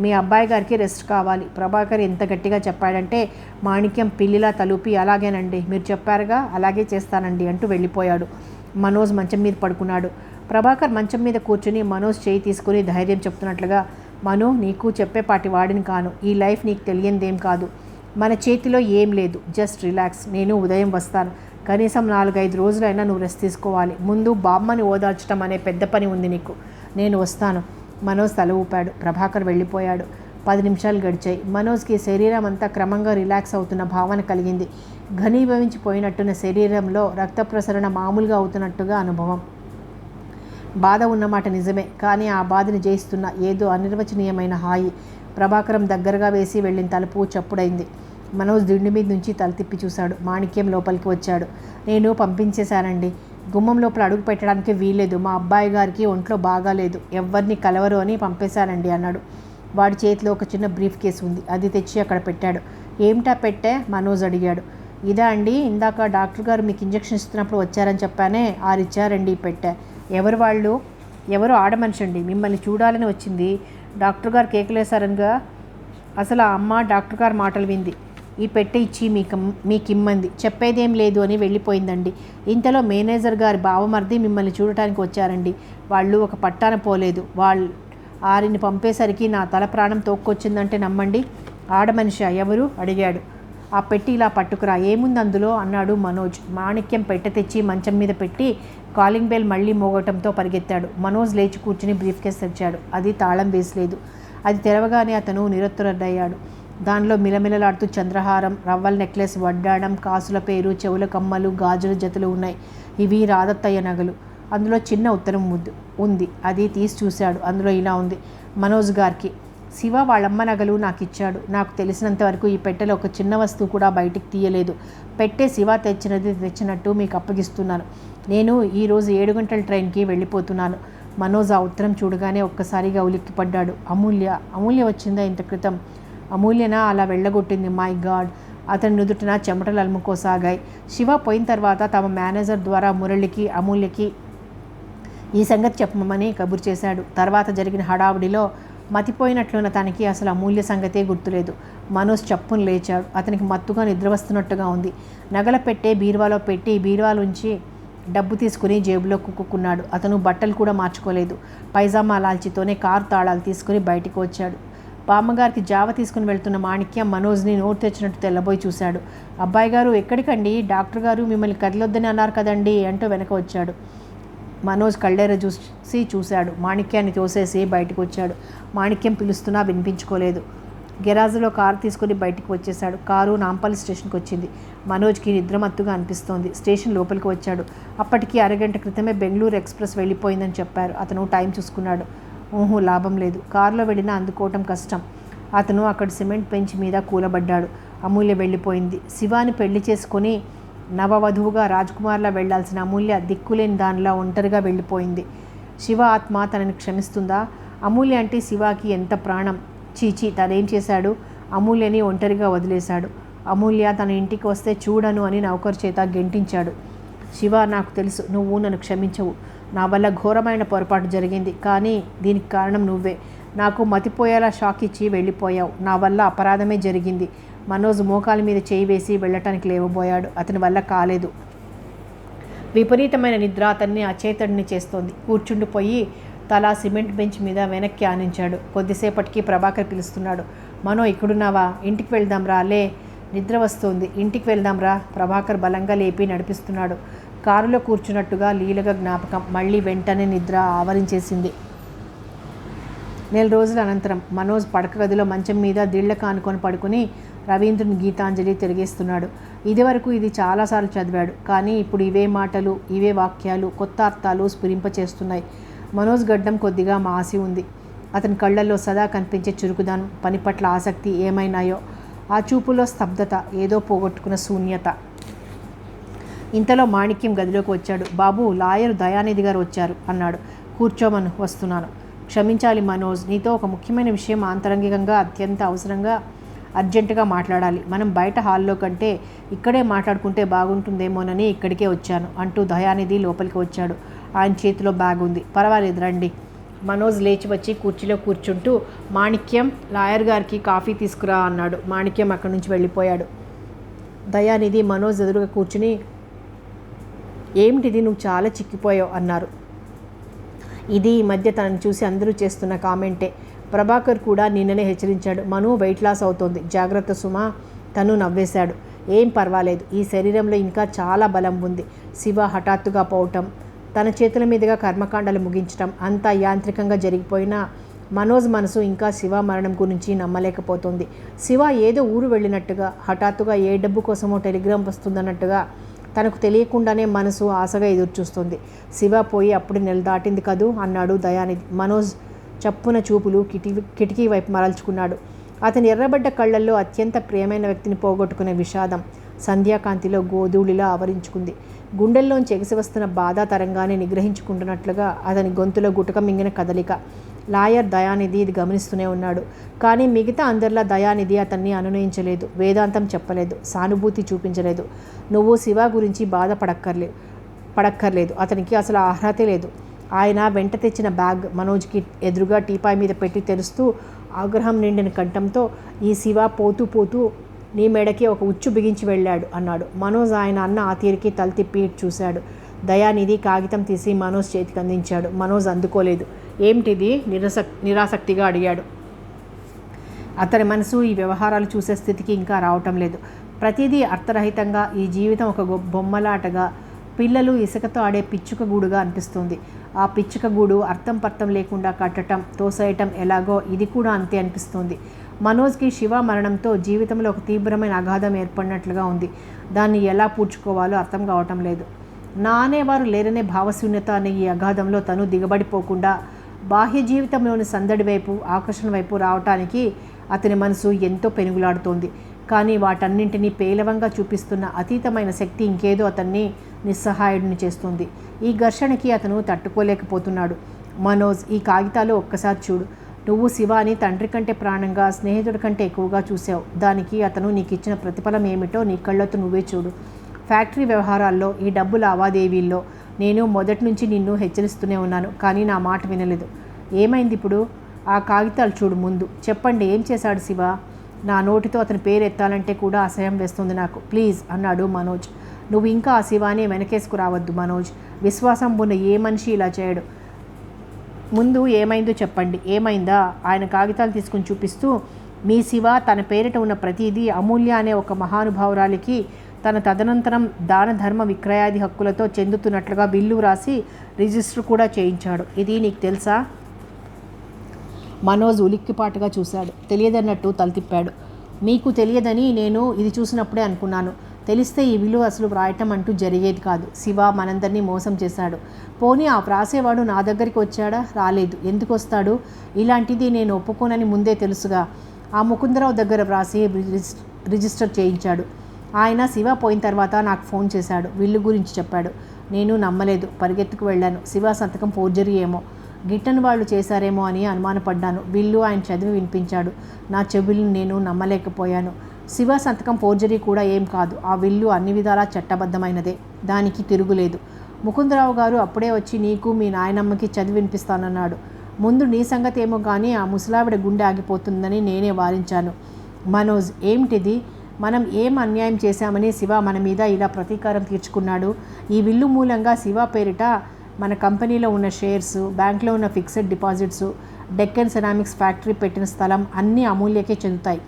మీ అబ్బాయి గారికి రెస్ట్ కావాలి. ప్రభాకర్ ఎంత గట్టిగా చెప్పాడంటే మాణిక్యం పిల్లిలా తలుపి అలాగేనండి, మీరు చెప్పారుగా, అలాగే చేస్తానండి అంటూ వెళ్ళిపోయాడు. మనోజ్ మంచం మీద పడుకున్నాడు. ప్రభాకర్ మంచం మీద కూర్చుని మనోజ్ చేయి తీసుకుని ధైర్యం చెప్తున్నట్లుగా, మను, నీకు చెప్పేపాటి వాడిని కాను. ఈ లైఫ్ నీకు తెలియందేం కాదు. మన చేతిలో ఏం లేదు, జస్ట్ రిలాక్స్. నేను ఉదయం వస్తాను. కనీసం 4-5 రోజులైనా నువ్వు రెస్ట్ తీసుకోవాలి. ముందు బామ్మని ఓదార్చడం అనే పెద్ద పని ఉంది నీకు. నేను వస్తాను. మనోజ్ తల ఊపాడు. ప్రభాకర్ వెళ్ళిపోయాడు. 10 నిమిషాలు గడిచాయి. మనోజ్కి శరీరం అంతా క్రమంగా రిలాక్స్ అవుతున్న భావన కలిగింది. ఘనీభవించిపోయినట్టున్న శరీరంలో రక్త ప్రసరణ మామూలుగా అవుతున్నట్టుగా అనుభవం. బాధ ఉన్నమాట నిజమే, కానీ ఆ బాధని జయిస్తున్న ఏదో అనిర్వచనీయమైన హాయి. ప్రభాకరం దగ్గరగా వేసి వెళ్ళిన తలుపు చప్పుడైంది. మనోజ్ దిండు మీద నుంచి తల తిప్పి చూశాడు. మాణిక్యం లోపలికి వచ్చాడు. నేను పంపించేశానండి. గుమ్మం లోపల అడుగు పెట్టడానికి వీల్లేదు. మా అబ్బాయి గారికి ఒంట్లో బాగాలేదు, ఎవరిని కలవరు అని పంపేశానండి అన్నాడు. వాడి చేతిలో ఒక చిన్న బ్రీఫ్ కేసు ఉంది. అది తెచ్చి అక్కడ పెట్టాడు. ఏమిటా పెట్టే? మనోజ్ అడిగాడు. ఇదా అండి, ఇందాక డాక్టర్ గారు మీకు ఇంజెక్షన్ ఇస్తున్నప్పుడు వచ్చారని చెప్పానే, ఆరిచ్చారండి పెట్టా. ఎవరు వాళ్ళు? ఎవరో ఆడమనిషి అండి, మిమ్మల్ని చూడాలని వచ్చింది. డాక్టర్ గారు కేకలేశారనిగా. అసలు ఆ అమ్మ డాక్టర్ గారు మాటలు వింది. ఈ పెట్టె ఇచ్చి మీకిమ్మంది. చెప్పేదేం లేదు అని వెళ్ళిపోయిందండి. ఇంతలో మేనేజర్ గారి బావమర్ది మిమ్మల్ని చూడటానికి వచ్చారండి. వాళ్ళు ఒక పట్టాన పోలేదు. ఆరిని పంపేసరికి నా తల ప్రాణం తోక్కొచ్చిందంటే నమ్మండి. ఆడమనిషి ఎవరు అడిగాడు. ఆ పెట్టి ఇలా పట్టుకురా, ఏముంది అందులో అన్నాడు మనోజ్. మాణిక్యం పెట్టె తెచ్చి మంచం మీద పెట్టి కాలింగ్ బెల్ మళ్ళీ మోగటంతో పరిగెత్తాడు. మనోజ్ లేచి కూర్చుని బ్రీఫ్ కేస్ తెచ్చాడు. అది తాళం వేసలేదు. అది తెరవగానే అతను నిరత్తురయ్యాడు. దానిలో మిలమిలలాడుతూ చంద్రహారం, రవ్వల నెక్లెస్, వడ్డాణం, కాసుల పేరు, చెవుల కమ్మలు, గాజుల జతలు ఉన్నాయి. ఇవి రాదత్తయ్య నగలు. అందులో చిన్న ఉత్తరం ఉంది. అది తీసి చూశాడు. అందులో ఇలా ఉంది: మనోజ్ గారికి. శివ వాళ్ళమ్మ నగలు నాకు ఇచ్చాడు. నాకు తెలిసినంత వరకు ఈ పెట్టెలో ఒక చిన్న వస్తువు కూడా బయటికి తీయలేదు. పెట్టే శివ తెచ్చినట్టు మీకు అప్పగిస్తున్నాను. నేను ఈరోజు 7 గంటల ట్రైన్కి వెళ్ళిపోతున్నాను. మనోజ్ ఆ ఉత్తరం చూడగానే ఒక్కసారిగా ఉలిక్కిపడ్డాడు. అమూల్య వచ్చిందా ఇంత క్రితం? అమూల్యనా అలా వెళ్ళగొట్టింది? My God! అతని నుదుటిన చెమటలు అలుముకోసాగాయి. శివ పోయిన తర్వాత తమ మేనేజర్ ద్వారా మురళికి, అమూల్యకి ఈ సంగతి చెప్పమని కబురు చేశాడు. తర్వాత జరిగిన హడావుడిలో మతిపోయినట్లున్న తనకి అసలు అమూల్య సంగతే గుర్తులేదు. మనోజ్ చప్పును లేచాడు. అతనికి మత్తుగా నిద్ర వస్తున్నట్టుగా ఉంది. నగల పెట్టే బీరువాలో పెట్టి బీరువాలోంచి డబ్బు తీసుకుని జేబులో కుక్కున్నాడు. అతను బట్టలు కూడా మార్చుకోలేదు. పైజామా లాల్చితోనే కారు తాళాలు తీసుకుని బయటికి వచ్చాడు. బామ్మగారికి జావ తీసుకుని వెళ్తున్న మాణిక్యం మనోజ్ని నోరు తెచ్చినట్టు తెల్లబోయి చూశాడు. అబ్బాయి గారు ఎక్కడికండి? డాక్టర్ గారు మిమ్మల్ని కదిలొద్దని అన్నారు కదండి అంటూ వెనక వచ్చాడు. మనోజ్ కళ్ళేర చూశాడు. మాణిక్యాన్ని తోసేసి బయటకు వచ్చాడు. మాణిక్యం పిలుస్తున్నా వినిపించుకోలేదు. గెరాజ్లో కారు తీసుకుని బయటికి వచ్చేశాడు. కారు నాంపల్లి స్టేషన్కి వచ్చింది. మనోజ్కి నిద్రమత్తుగా అనిపిస్తోంది. స్టేషన్ లోపలికి వచ్చాడు. అప్పటికి అరగంట క్రితమే బెంగళూరు ఎక్స్ప్రెస్ వెళ్ళిపోయిందని చెప్పారు. అతను టైం చూసుకున్నాడు. లాభం లేదు. కారులో వెళ్ళినా అందుకోవటం కష్టం. అతను అక్కడ సిమెంట్ బెంచ్ మీద కూలబడ్డాడు. అమూల్య వెళ్ళిపోయింది. శివాని పెళ్లి చేసుకొని నవవధువుగా రాజ్కుమార్లా వెళ్లాల్సిన అమూల్య దిక్కులేని దానిలా ఒంటరిగా వెళ్ళిపోయింది. శివ ఆత్మ తనని క్షమిస్తుందా? అమూల్య అంటే శివాకి ఎంత ప్రాణం. చీచి, తనేం చేశాడు? అమూల్యని ఒంటరిగా వదిలేశాడు. అమూల్య తన ఇంటికి వస్తే చూడను అని నౌకరు చేత గెంటించాడు. శివ, నాకు తెలుసు నువ్వు నన్ను క్షమించవు. నా వల్ల ఘోరమైన పొరపాటు జరిగింది. కానీ దీనికి కారణం నువ్వే. నాకు మతిపోయేలా షాక్ ఇచ్చి వెళ్ళిపోయావు. నా వల్ల అపరాధమే జరిగింది. మనోజ్ మోకాల మీద చేయి వేసి వెళ్ళటానికి లేవబోయాడు. అతని వల్ల కాలేదు. విపరీతమైన నిద్ర అతన్ని అచేతడిని చేస్తోంది. కూర్చుండిపోయి తల సిమెంట్ బెంచ్ మీద వెనక్కి ఆనించాడు. కొద్దిసేపటికి ప్రభాకర్ పిలుస్తున్నాడు. మనో, ఇక్కడున్నావా? ఇంటికి వెళ్దాం రా. లే, నిద్ర వస్తోంది. ఇంటికి వెళ్దాం రా. ప్రభాకర్ బలంగా లేపి నడిపిస్తున్నాడు. కారులో కూర్చున్నట్టుగా లీలగా జ్ఞాపకం. మళ్ళీ వెంటనే నిద్ర ఆవరించేసింది. 4 రోజుల అనంతరం మనోజ్ పడక గదిలో మంచం మీద దిళ్ల కానుకొని పడుకుని రవీంద్రుని గీతాంజలి తిరిగేస్తున్నాడు. ఇదివరకు ఇది చాలాసార్లు చదివాడు. కానీ ఇప్పుడు ఇవే మాటలు, ఇవే వాక్యాలు కొత్త అర్థాలు స్ఫురింపచేస్తున్నాయి. మనోజ్ గడ్డం కొద్దిగా మాసి ఉంది. అతని కళ్ళల్లో సదా కనిపించే చురుకుదనం, పని పట్ల ఆసక్తి ఏమైనాయో. ఆ చూపులో స్తబ్దత, ఏదో పోగొట్టుకున్న శూన్యత. ఇంతలో మాణిక్యం గదిలోకి వచ్చాడు. బాబు, లాయర్ దయానిధి గారు వచ్చారు అన్నాడు. కూర్చోమను, వస్తున్నాను. క్షమించాలి మనోజ్, నీతో ఒక ముఖ్యమైన విషయం ఆంతరంగికంగా అత్యంత అవసరంగా అర్జెంటుగా మాట్లాడాలి. మనం బయట హాల్లో కంటే ఇక్కడే మాట్లాడుకుంటే బాగుంటుందేమోనని ఇక్కడికే వచ్చాను అంటూ దయానిధి లోపలికి వచ్చాడు. ఆయన చేతిలో బ్యాగ్ ఉంది. పర్వాలేదు, రండి. మనోజ్ లేచి వచ్చి కుర్చీలో కూర్చుంటూ, మాణిక్యం, లాయర్ గారికి కాఫీ తీసుకురా అన్నాడు. మాణిక్యం అక్కడి నుంచి వెళ్ళిపోయాడు. దయానిధి మనోజ్ ఎదురుగా కూర్చుని, ఏమిటిది, నువ్వు చాలా చిక్కిపోయావు అన్నారు. ఇది ఈ మధ్య తనని చూసి అందరూ చేస్తున్న కామెంటే. ప్రభాకర్ కూడా నిన్ననే హెచ్చరించాడు. మను వెయిట్ లాస్ అవుతోంది, జాగ్రత్త సుమా. తను నవ్వేశాడు. ఏం పర్వాలేదు, ఈ శరీరంలో ఇంకా చాలా బలం ఉంది. శివ హఠాత్తుగా పోవటం, తన చేతుల మీదుగా కర్మకాండాలు ముగించటం అంతా యాంత్రికంగా జరిగిపోయినా మనోజ్ మనసు ఇంకా శివ మరణం గురించి నమ్మలేకపోతుంది. శివ ఏదో ఊరు వెళ్ళినట్టుగా, హఠాత్తుగా ఏ డబ్బు కోసమో టెలిగ్రామ్ వస్తుందన్నట్టుగా తనకు తెలియకుండానే మనసు ఆశగా ఎదురుచూస్తుంది. శివ పోయి అప్పుడు నెల దాటింది కదూ అన్నాడు దయానిధి. మనోజ్ చప్పున చూపులు కిటికీ వైపు మరల్చుకున్నాడు. అతని ఎర్రబడ్డ కళ్ళల్లో అత్యంత ప్రియమైన వ్యక్తిని పోగొట్టుకునే విషాదం సంధ్యాకాంతిలో గోధూళిలా ఆవరించుకుంది. గుండెల్లోంచి ఎగిసి వస్తున్న బాధా తరంగాన్ని నిగ్రహించుకుంటున్నట్లుగా అతని గొంతులో గుటక మింగిన కదలిక. లాయర్ దయానిధి ఇది గమనిస్తూనే ఉన్నాడు. కానీ మిగతా అందరిలా దయానిధి అతన్ని అనునయించలేదు, వేదాంతం చెప్పలేదు, సానుభూతి చూపించలేదు. నువ్వు శివ గురించి పడక్కర్లేదు, అతనికి అసలు అర్హతే లేదు. ఆయన వెంట తెచ్చిన బ్యాగ్ మనోజ్కి ఎదురుగా టీపాయ్ మీద పెట్టి తెరుస్తూ ఆగ్రహం నిండిన కంఠంతో, ఈ శివ పోతూ పోతూ నీ మెడకి ఒక ఉచ్చు బిగించి వెళ్ళాడు అన్నాడు. మనోజ్ ఆయన అన్న ఆ తీరికి తల తిప్పి చూశాడు. దయానిధి కాగితం తీసి మనోజ్ చేతికి అందించాడు. మనోజ్ అందుకోలేదు. ఏమిటిది? నిరాసక్తిగా అడిగాడు. అతని మనసు ఈ వ్యవహారాలు చూసే స్థితికి ఇంకా రావటం లేదు. ప్రతిదీ అర్థరహితంగా, ఈ జీవితం ఒక బొమ్మలాటగా, పిల్లలు ఇసుకతో ఆడే పిచ్చుక గూడుగా అనిపిస్తుంది. ఆ పిచ్చుక గూడు అర్థం పర్థం లేకుండా కట్టడం, తోసేయటం ఎలాగో ఇది కూడా అంతే అనిపిస్తుంది. మనోజ్కి శివ మరణంతో జీవితంలో ఒక తీవ్రమైన అగాధం ఏర్పడినట్లుగా ఉంది. దాన్ని ఎలా పూడ్చుకోవాలో అర్థం కావటం లేదు. నా అనేవారు లేరనే భావశూన్యత అనే ఈ అగాధంలో తను దిగబడిపోకుండా బాహ్య జీవితంలోని సందడి వైపు, ఆకర్షణ వైపు రావటానికి అతని మనసు ఎంతో పెనుగులాడుతోంది. కానీ వాటన్నింటినీ పేలవంగా చూపిస్తున్న అతీతమైన శక్తి ఇంకేదో అతన్ని నిస్సహాయుడిని చేస్తుంది. ఈ ఘర్షణకి అతను తట్టుకోలేకపోతున్నాడు. మనోజ్, ఈ కాగితాలు ఒక్కసారి చూడు. నువ్వు శివాని తండ్రి కంటే ప్రాణంగా, స్నేహితుడి కంటే ఎక్కువగా చూసావు. దానికి అతను నీకు ఇచ్చిన ప్రతిఫలం ఏమిటో నీ కళ్ళతో నువ్వే చూడు. ఫ్యాక్టరీ వ్యవహారాల్లో, ఈ డబ్బు లావాదేవీల్లో నేను మొదటి నుంచి నిన్ను హెచ్చరిస్తూనే ఉన్నాను, కానీ నా మాట వినలేదు. ఏమైంది ఇప్పుడు? ఆ కాగితాలు చూడు ముందు. చెప్పండి, ఏం చేశాడు శివ? నా నోటితో అతని పేరు ఎత్తాలంటే కూడా అసహ్యం వేస్తుంది నాకు. ప్లీజ్ అన్నాడు మనోజ్. నువ్వు ఇంకా ఆ శివాని వెనకేసుకు రావద్దు మనోజ్. విశ్వాసం ఉన్న ఏ మనిషి ఇలా చేయడు. ముందు ఏమైందో చెప్పండి. ఏమైందా? ఆయన కాగితాలు తీసుకుని చూపిస్తూ, మీ శివ తన పేరిట ఉన్న ప్రతిదీ అమూల్య అనే ఒక మహానుభావురాలికి తన తదనంతరం దాన ధర్మ విక్రయాది హక్కులతో చెందుతున్నట్లుగా బిల్లు వ్రాసి రిజిస్టర్ కూడా చేయించాడు. ఇది నీకు తెలుసా? మనోజ్ ఉలిక్కిపాటుగా చూశాడు. తెలియదన్నట్టు తల తిప్పాడు. మీకు తెలియదని నేను ఇది చూసినప్పుడే అనుకున్నాను. తెలిస్తే ఈ విలువ అసలు వ్రాయటం అంటూ జరిగేది కాదు. శివ మనందరినీ మోసం చేశాడు. పోనీ ఆ వ్రాసేవాడు నా దగ్గరికి వచ్చాడా? రాలేదు. ఎందుకు వస్తాడు? ఇలాంటిది నేను ఒప్పుకోనని ముందే తెలుసుగా. ఆ ముకుందరావు దగ్గర వ్రాసి రిజిస్టర్ చేయించాడు. ఆయన శివ పోయిన తర్వాత నాకు ఫోన్ చేశాడు. విల్లు గురించి చెప్పాడు. నేను నమ్మలేదు. పరిగెత్తుకు వెళ్ళాను. శివ సంతకం ఫోర్జరీ ఏమో, గిట్టని వాళ్ళు చేశారేమో అని అనుమానపడ్డాను. విల్లు ఆయన చదివి వినిపించాడు. నా చెవులను నేను నమ్మలేకపోయాను. శివ సంతకం ఫోర్జరీ కూడా ఏం కాదు. ఆ విల్లు అన్ని విధాలా చట్టబద్ధమైనదే. దానికి తిరుగులేదు. ముకుందరావు గారు అప్పుడే వచ్చి నీకు మీ నాయనమ్మకి చదివి వినిపిస్తానన్నాడు. ముందు నీ సంగతి ఏమో కానీ ఆ ముసలావిడ గుండె ఆగిపోతుందని నేనే వారించాను. మనోజ్, ఏమిటిది? మనం ఏం అన్యాయం చేశామని శివ మన మీద ఇలా ప్రతీకారం తీర్చుకున్నాడు? ఈ విల్లు మూలంగా శివ పేరిట మన కంపెనీలో ఉన్న షేర్స్, బ్యాంక్లో ఉన్న fixed deposits, Deccan ceramics factory పెట్టిన స్థలం అన్నీ అమూల్యకే చెందుతాయి.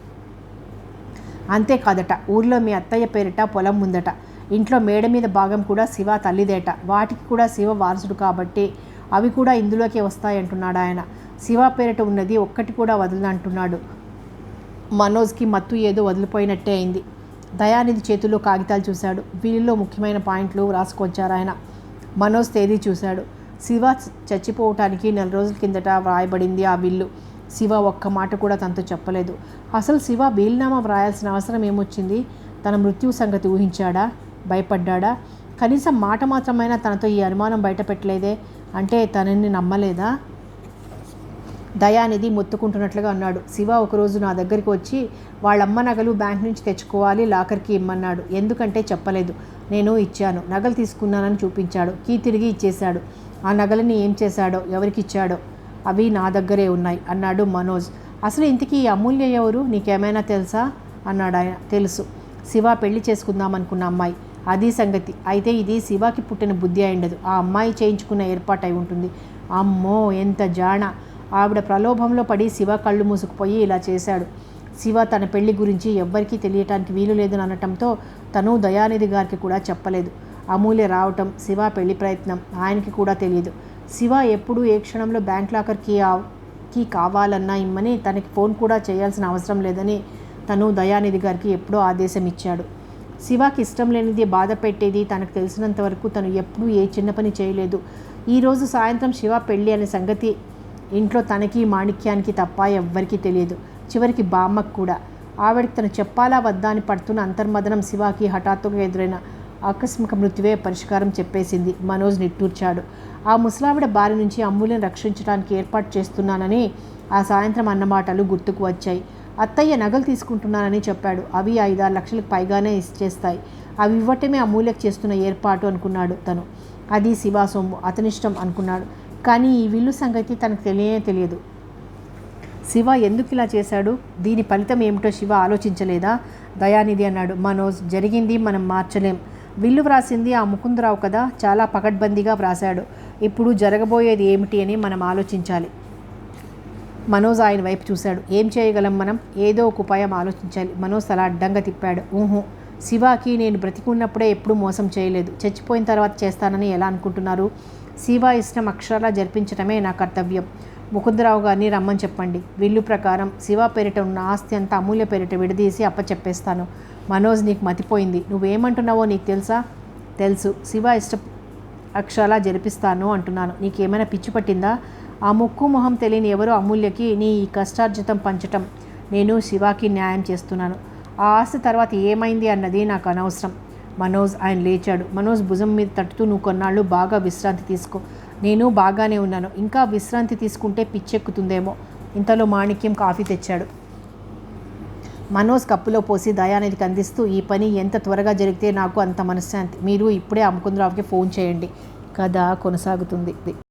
అంతేకాదట, ఊర్లో మీ అత్తయ్య పేరిట పొలం ఉందట. ఇంట్లో మేడ మీద భాగం కూడా శివ తల్లిదేట. వాటికి కూడా శివ వారసుడు కాబట్టి అవి కూడా ఇందులోకే వస్తాయంటున్నాడు ఆయన. శివ పేరిట ఉన్నది ఒక్కటి కూడా వదలనంటున్నాడు. మనోజ్కి మత్తు ఏదో వదిలిపోయినట్టే అయింది. దయానిధి చేతుల్లో కాగితాలు చూశాడు. వీళ్ళలో ముఖ్యమైన పాయింట్లు రాసుకొచ్చారు ఆయన. మనోజ్ తేదీ చూశాడు. శివ చచ్చిపోవటానికి 4 రోజుల కిందట వ్రాయబడింది ఆ విల్లు. శివ ఒక్క మాట కూడా తనతో చెప్పలేదు. అసలు శివ వీలునామా వ్రాయాల్సిన అవసరం ఏమొచ్చింది? తన మృత్యువు సంగతి ఊహించాడా? భయపడ్డా? కనీసం మాట మాత్రమైనా తనతో ఈ అనుమానం బయట పెట్టలేదే. అంటే తనని నమ్మలేదా? దయానిధి మొత్తుకుంటున్నట్లుగా అన్నాడు. శివ ఒకరోజు నా దగ్గరికి వచ్చి వాళ్ళమ్మ నగలు బ్యాంక్ నుంచి తెచ్చుకోవాలి, లాకర్కి ఇమ్మన్నాడు. ఎందుకంటే చెప్పలేదు. నేను ఇచ్చాను. నగలు తీసుకున్నానని చూపించాడు. కీ తిరిగి ఇచ్చేశాడు. ఆ నగలని ఏం చేశాడో, ఎవరికి ఇచ్చాడో అవి నా దగ్గరే ఉన్నాయి అన్నాడు మనోజ్. అసలు ఇంతకీ ఈ అమూల్య ఎవరు? నీకేమైనా తెలుసా అన్నాడు ఆయన. తెలుసు, శివ పెళ్లి చేసుకుందామనుకున్న అమ్మాయి. అది సంగతి. అయితే ఇది శివకి పుట్టిన బుద్ధి అయిండదు. ఆ అమ్మాయి చేయించుకున్న ఏర్పాటు అయి ఉంటుంది. అమ్మో, ఎంత జాణ! ఆవిడ ప్రలోభంలో పడి శివ కళ్ళు మూసుకుపోయి ఇలా చేశాడు. శివ తన పెళ్లి గురించి ఎవ్వరికీ తెలియటానికి వీలు లేదని అనటంతో తను దయానిధి గారికి కూడా చెప్పలేదు. అమూల్య రావటం, శివ పెళ్లి ప్రయత్నం ఆయనకి కూడా తెలియదు. శివ ఎప్పుడు ఏ క్షణంలో బ్యాంక్ లాకర్కి కావాలన్నా ఇమ్మని, తనకి ఫోన్ కూడా చేయాల్సిన అవసరం లేదని తను దయానిధి గారికి ఎప్పుడో ఆదేశం ఇచ్చాడు. శివకి ఇష్టం లేనిది, బాధ పెట్టేది తనకు తెలిసినంత వరకు తను ఎప్పుడూ ఏ చిన్న పని చేయలేదు. ఈరోజు సాయంత్రం శివ పెళ్ళి అనే సంగతి ఇంట్లో తనకి, మాణిక్యానికి తప్ప ఎవ్వరికీ తెలియదు. చివరికి బామ్మకు కూడా. ఆవిడకి తను చెప్పాలా వద్దా అని పడుతున్న అంతర్మదనం శివకి హఠాత్తుగా ఎదురైన ఆకస్మిక మృత్యువే పరిష్కారం చెప్పేసింది. మనోజ్ నిట్టూర్చాడు. ఆ ముసలావిడ బారి నుంచి అమూల్యను రక్షించడానికి ఏర్పాటు చేస్తున్నానని ఆ సాయంత్రం అన్నమాటలు గుర్తుకు వచ్చాయి. అత్తయ్య నగలు తీసుకుంటున్నానని చెప్పాడు. అవి 5-6 లక్షలకు పైగానే ఇచ్చేస్తాయి. అవి ఇవ్వటమే అమూల్యకు చేస్తున్న ఏర్పాటు అనుకున్నాడు తను. అది శివ సొమ్ము, అతనిష్టం అనుకున్నాడు. కానీ ఈ విల్లు సంగతి తనకు తెలియదు. శివ ఎందుకు ఇలా చేశాడు? దీని ఫలితం ఏమిటో శివ ఆలోచించలేదా? దయానిధి అన్నాడు. మనోజ్, జరిగింది మనం మార్చలేం. విల్లు వ్రాసింది ఆ ముకుందరావు కదా, చాలా పకడ్బందీగా వ్రాశాడు. ఇప్పుడు జరగబోయేది ఏమిటి అని మనం ఆలోచించాలి. మనోజ్ ఆయన వైపు చూశాడు. ఏం చేయగలం మనం? ఏదో ఒక ఉపాయం ఆలోచించాలి. మనోజ్ అలా అడ్డంగా తిప్పాడు. శివాకి నేను బ్రతికున్నప్పుడే ఎప్పుడూ మోసం చేయలేదు. చచ్చిపోయిన తర్వాత చేస్తానని ఎలా అనుకుంటున్నారు? శివ ఇష్టం అక్షరాలా జరిపించడమే నా కర్తవ్యం. ముకుందరావు గారిని రమ్మని చెప్పండి. విల్లు ప్రకారం శివ పేరిట ఉన్న ఆస్తి అంతా అమూల్య పేరిట విడదీసి అప్పచెప్పేస్తాను. మనోజ్, నీకు మతిపోయింది. నువ్వేమంటున్నావో నీకు తెలుసా? తెలుసు. శివ ఇష్ట అక్షరాలా జరిపిస్తాను అంటున్నాను. నీకేమైనా పిచ్చి పట్టిందా? ఆ ముక్కు మొహం తెలియని ఎవరో అమూల్యకి నీ ఈ కష్టార్జితం పంచటం. నేను శివాకి న్యాయం చేస్తున్నాను. ఆ ఆస్తి తర్వాత ఏమైంది అన్నది నాకు అనవసరం. మనోజ్, ఆయన లేచాడు. మనోజ్ భుజం మీద తట్టుతూ, నువ్వు కొన్నాళ్ళు బాగా విశ్రాంతి తీసుకో. నేను బాగానే ఉన్నాను. ఇంకా విశ్రాంతి తీసుకుంటే పిచ్చెక్కుతుందేమో. ఇంతలో మాణిక్యం కాఫీ తెచ్చాడు. మనోజ్ కప్పులో పోసి దయానిధికి అందిస్తూ, ఈ పని ఎంత త్వరగా జరిగితే నాకు అంత మనశ్శాంతి. మీరు ఇప్పుడే ఆ ముకుందరావుకి ఫోన్ చేయండి. కథ కొనసాగుతుంది.